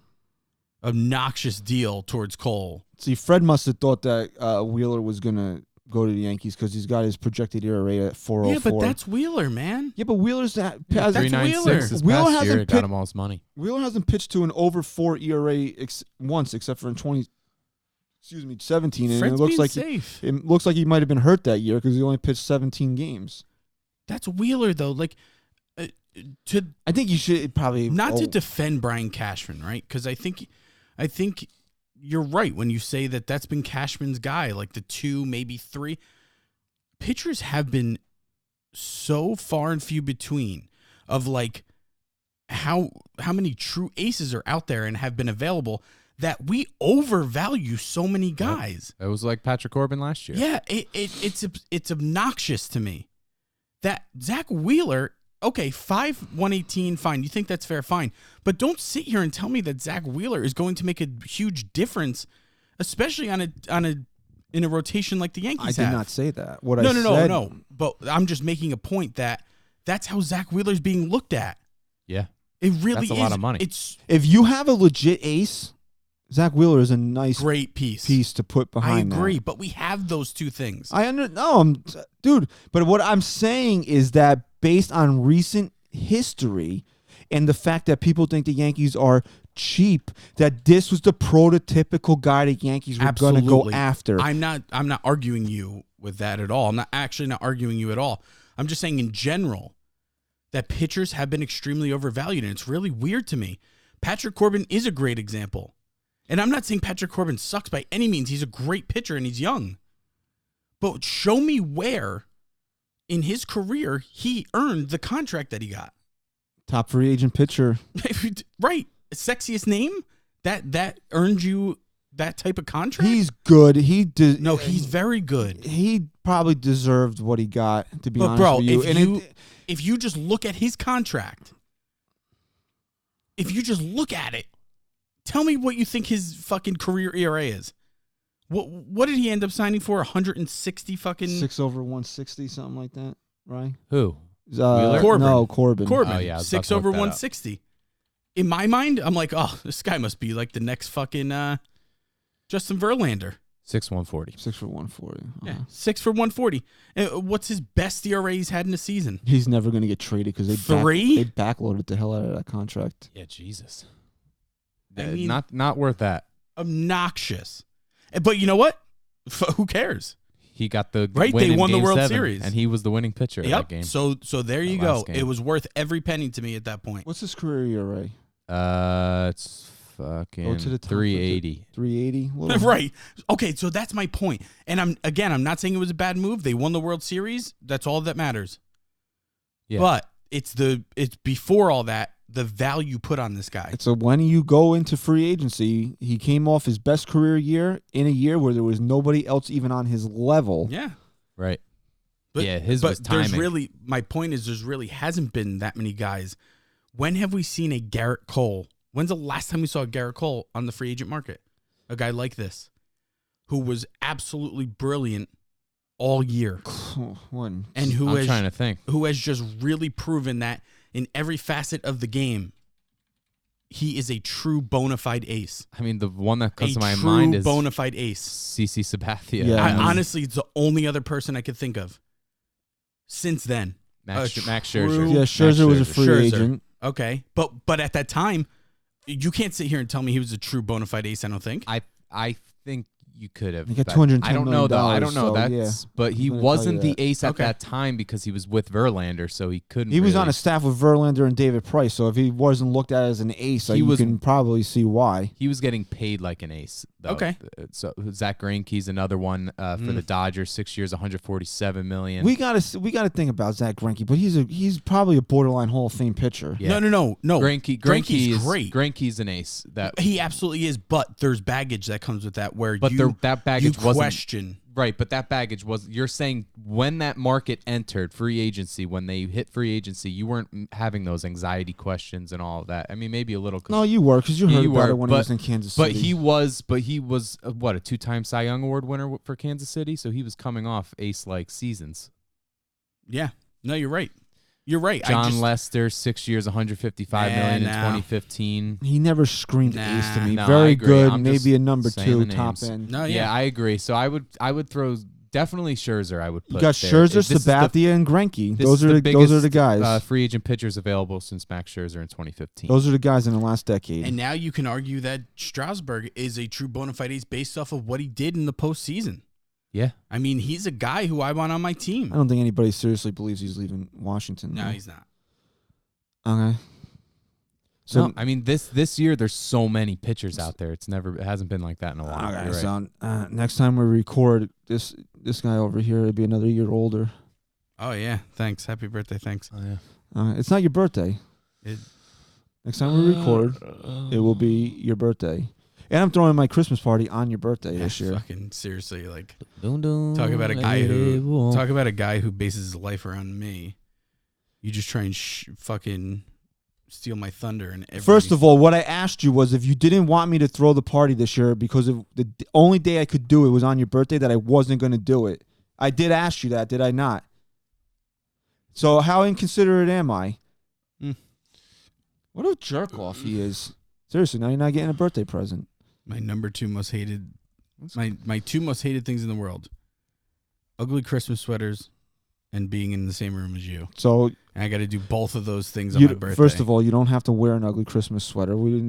deal towards Cole. See, Fred must have thought that Wheeler was going to go to the Yankees because he's got his projected ERA at 4.04. Yeah, but that's Wheeler, man. Yeah, but Wheeler's that. That's 3.96 Wheeler. this Wheeler past hasn't year. It got picked- him all his money. Wheeler hasn't pitched to an over 4 ERA once, except for in 2017, and Fred's it looks being like safe. it looks like he might have been hurt that year because he only pitched 17 games. That's Wheeler, though. Like, to I think you should probably not to defend Brian Cashman, right? Because I think you're right when you say that that's been Cashman's guy, like the 2, maybe 3. Pitchers have been so far and few between of like how many true aces are out there and have been available that we overvalue so many guys. It was like Patrick Corbin last year. Yeah, it's obnoxious to me that Zach Wheeler. Okay, 118, fine. You think that's fair, fine. But don't sit here and tell me that Zach Wheeler is going to make a huge difference, especially in a rotation like the Yankees have. I did not say that. What No, I no, said, no. But I'm just making a point that that's how Zach Wheeler's being looked at. Yeah. It really That's a is. lot of money. It's if you have a legit ace, Zach Wheeler is a nice great piece. to put behind. I agree, that. but we have those two things. Dude. But what I'm saying is that based on recent history and the fact that people think the Yankees are cheap, that this was the prototypical guy the Yankees were going to go after. I'm not arguing you with that at all. I'm not arguing you at all. I'm just saying in general that pitchers have been extremely overvalued, and it's really weird to me. Patrick Corbin is a great example. And I'm not saying Patrick Corbin sucks by any means. He's a great pitcher and he's young. But show me where in his career he earned the contract that he got. Top free agent pitcher. Right. Sexiest name that earned you that type of contract? He's good. No, he's very good. He probably deserved what he got, to be But honest bro, with you. if you just look at his contract, if you just look at it, tell me what you think his fucking career ERA is. What did he end up signing for? 160 fucking 6 over 160, something like that, right? Who? Corbin. No, Corbin. Corbin. Oh, yeah, I was 6 about to over look that up. 160. In my mind, I'm like, oh, this guy must be like the next fucking Justin Verlander. 6 140. 6 for 140. Yeah, 6 for 140. What's his best ERA he's had in a season? He's never going to get traded because they backloaded the hell out of that contract. Yeah, Jesus. I mean, not worth that. Obnoxious. But you know what? Who cares? He got the right. win They in won the Game World 7, Series, and he was the winning pitcher of that game. So there you That go. last game. It was worth every penny to me at that point. What's his career ERA? It's fucking to the top, 380. 380? Right. Okay, so that's my point. And I'm not saying it was a bad move. They won the World Series. That's all that matters. Yeah. But it's before all that, the value put on this guy. So when you go into free agency, he came off his best career year in a year where there was nobody else even on his level. Yeah. Right. But, yeah, his was timing. My point is there's really hasn't been that many guys. When have we seen a Garrett Cole? When's the last time we saw a Garrett Cole on the free agent market? A guy like this who was absolutely brilliant all year. When? And I'm trying to think. Who has just really proven that in every facet of the game, he is a true bona fide ace. I mean, the one that comes to my mind is bona fide ace. CC Sabathia. Yeah. Honestly, it's the only other person I could think of since then. Max true- Scherzer. Yeah, Scherzer was a free Scherzer. agent. Okay, but at that time, you can't sit here and tell me he was a true bona fide ace. I don't think. I think you could have. He got $210 I don't know though. I don't know. million, That's so, yeah. but he I'm gonna wasn't tell you the ace at Okay. that time because he was with Verlander, so he couldn't. He was really- on a staff with Verlander and David Price, so if he wasn't looked at as an ace, you can probably see why. He was getting paid like an ace. Though. Okay. So Zach Greinke's another one for the Dodgers. 6 years, $147 million. We gotta think about Zach Greinke, but he's probably a borderline Hall of Fame pitcher. Yeah. No. Greinke is great. Greinke's an ace. That He absolutely is, but there's baggage that comes with that where that baggage you wasn't question. right. But that baggage was. You're saying when that market entered free agency, when they hit free agency, you weren't having those anxiety questions and all of that. I mean, maybe a little. No, you were because you heard you about were, it when he was in Kansas But City. he was what, a 2-time Cy Young Award winner for Kansas City. So he was coming off ace-like seasons. Yeah. No, you're right. You're right. John Lester, 6 years, 155 million in 2015. He never screamed ace to me. No, I Very agree. good. I'm Maybe just a number saying 2 the top names. end. No, Yeah, I agree. So I would throw definitely Scherzer. I would put You got there. Scherzer, This is the- Sabathia, and Greinke. this Those is are the those are the biggest, guys. free agent pitchers available since Max Scherzer in 2015. Those are the guys in the last decade. And now you can argue that Strasburg is a true bona fide ace based off of what he did in the postseason. Yeah. I mean, he's a guy who I want on my team. I don't think anybody seriously believes he's leaving Washington. No, though. he's not. Okay. So No, I mean this year there's so many pitchers out there. It hasn't been like that in a while. okay, You're right. so next time we record, this guy over here will be another year older. Oh, yeah. Thanks. Happy birthday. Thanks. Oh, yeah. It's not your birthday. It- Next time we record, it will be your birthday. And I'm throwing my Christmas party on your birthday this year. Fucking seriously, like Talk talk about a guy who bases his life around me. You just try and fucking steal my thunder and every. First of all, what I asked you was if you didn't want me to throw the party this year because of the only day I could do it was on your birthday, that I wasn't going to do it. I did ask you that, did I not? So how inconsiderate am I? What a jerk off he is. Seriously, now you're not getting a birthday present. my number 2 most hated, my 2 most hated things in the world: ugly Christmas sweaters and being in the same room as you. So And I got to do both of those things on my birthday. first of all, you don't have to wear an ugly Christmas sweater. We're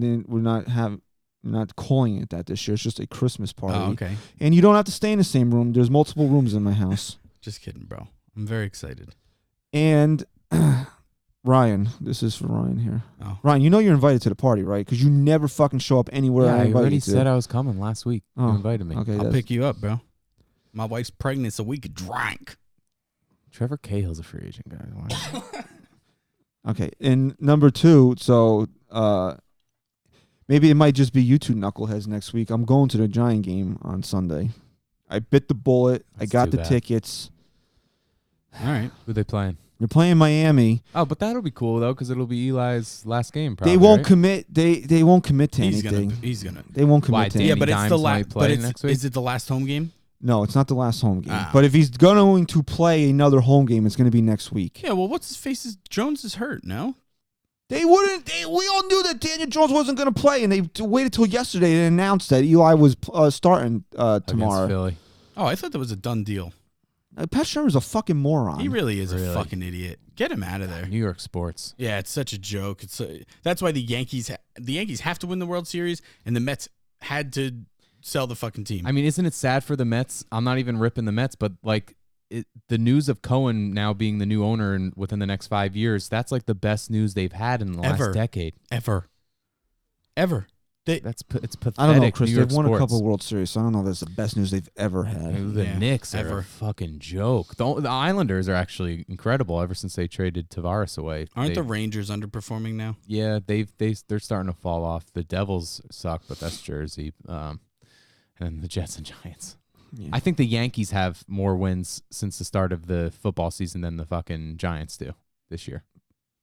not calling it that this year. It's just a Christmas party. Oh, okay. And you don't have to stay in the same room. There's multiple rooms in my house. Just kidding, bro. I'm very excited. And Ryan, this is for Ryan here. Oh. Ryan, you know you're invited to the party, right? Because you never fucking show up anywhere Yeah, I I invite already you to. said I was coming last week. You invited me. Okay, I'll pick you up, bro. My wife's pregnant, so we could drink. Trevor Cahill's a free agent, guys. Why? Okay, and number 2, so maybe it might just be you two knuckleheads next week. I'm going to the Giant game on Sunday. I bit the bullet. That's I got too the bad. tickets. All right. Who they playing? You're playing Miami. Oh, but that'll be cool though, because it'll be Eli's last game. Probably, They won't right? commit. They won't commit to He's anything. gonna. They won't commit Why, to Danny Yeah, anything. but it's the Dimes might last. play But it's next week? is it the last home game? No, it's not the last home game. Ah. But if he's going to play another home game, it's going to be next week. Yeah. Well, what's his face? Jones is hurt. No. They wouldn't. We all knew that Daniel Jones wasn't going to play, and they waited till yesterday to announce that Eli was starting Against tomorrow. Philly. Oh, I thought that was a done deal. Pat Shermer's a fucking moron. He really is a Really? fucking idiot. Get him out of there. New York sports. Yeah, it's such a joke. That's why the Yankees have to win the World Series, and the Mets had to sell the fucking team. I mean, isn't it sad for the Mets? I'm not even ripping the Mets, but like the news of Cohen now being the new owner and within the next 5 years, that's like the best news they've had in the Ever. last decade. ever. It's pathetic. I don't know, Chris. New They've York won sports. a couple World Series, so I don't know if that's the best news they've ever had. The Yeah, Knicks are ever. a fucking joke. The Islanders are actually incredible ever since they traded Tavares away. Aren't the Rangers underperforming now? Yeah, they're starting to fall off. The Devils suck, but that's Jersey. And the Jets and Giants. Yeah. I think the Yankees have more wins since the start of the football season than the fucking Giants do this year.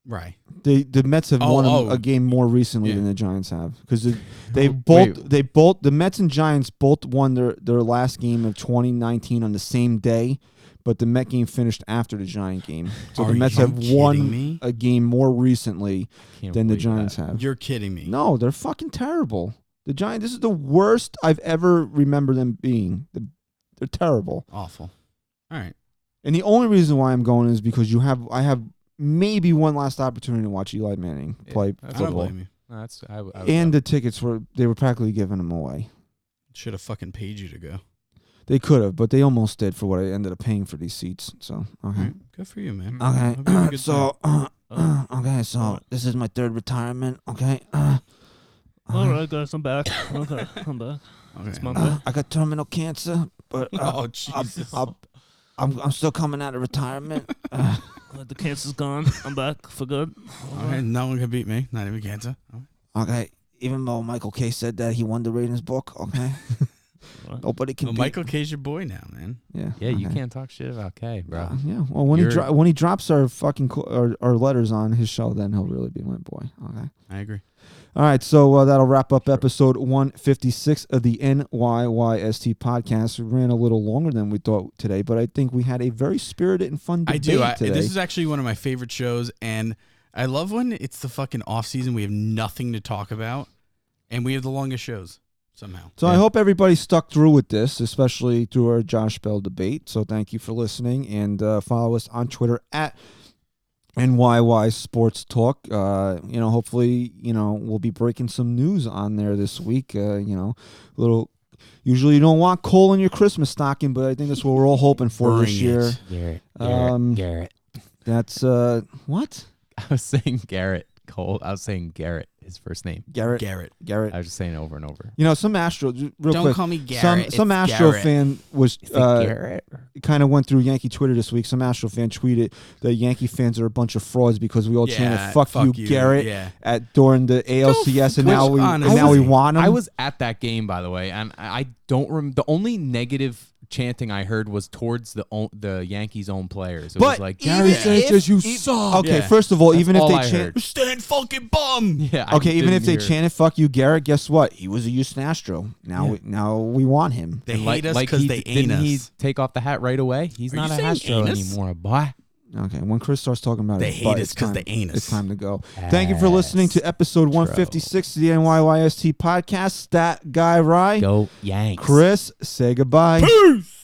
Right. The Mets have won a game more recently Yeah. than the Giants have because the Mets and Giants both won their last game of 2019 on the same day, but the Met game finished after the Giant game. So Are the Mets you have kidding won me? a game more recently Can't than the believe Giants that. have. You're kidding me. No, they're fucking terrible. The Giants. This is the worst I've ever remember them being. They're terrible. Awful. All right. And the only reason why I'm going is because I have maybe one last opportunity to watch Eli Manning play that's I don't football. blame you. No, that's I would And go. the tickets were practically giving them away. Should have fucking paid you to go. They could have, but they almost did for what I ended up paying for these seats. So All okay, right. Good for you, man. Hope you have a okay. good So okay, so this is my third retirement. Okay. All right, guys, I'm back. Okay, I'm back. time. It's Okay. Monday. I got terminal cancer, but Oh Jesus. I'm still coming out of retirement. The cancer's gone. I'm back for good. All right. No one can beat me. Not even cancer. All right. Okay, even though Michael K said that he won the ratings book. Okay, What? nobody can Well, beat. Michael K's your boy now, man. Yeah, Yeah, you okay. can't talk shit about K, bro. Yeah, well, when he drops our fucking our letters on his show, then he'll really be my boy. Okay. I agree. All right, so that'll wrap up episode 156 of the NYYST podcast. We ran a little longer than we thought today, but I think we had a very spirited and fun debate today. This is actually one of my favorite shows, and I love when it's the fucking off season. We have nothing to talk about, and we have the longest shows somehow. So I hope everybody stuck through with this, especially through our Josh Bell debate. So thank you for listening, and follow us on Twitter at NYY Sports Talk. Hopefully, we'll be breaking some news on there this week. Usually you don't want coal in your Christmas stocking, but I think that's what we're all hoping for this year. Garrett. That's what? I was saying Garrett Cole. I was saying Garrett, his first name. Garrett. I was just saying it over and over. Some Astro. Real Don't quick, call me Garrett. Some Astro fan was Garrett. kind of went through Yankee Twitter this week. Some Astro fan tweeted that Yankee fans are a bunch of frauds because we all chanted "fuck you, Garrett" during the ALCS, and now we want him. I was at that game, by the way, and I don't remember. The only negative chanting I heard was towards the Yankees' own players. It was like, Gary Sanchez, you suck. Okay, first of all, That's even if all they I chant, heard. Stand fucking bum. Yeah. Okay, even if they chanted "fuck you, Garrett," guess what? He was a Houston Astro. Now we want him. They hate us because they ain't us. Didn't he take off the hat right away? He's not an Astro anymore, boy. Okay, when Chris starts talking about they hate us because they ain't us. It's time to go. Thank you for listening to episode 156 of the NYYST podcast. Stat Guy Rye. Go Yanks. Chris, say goodbye. Peace.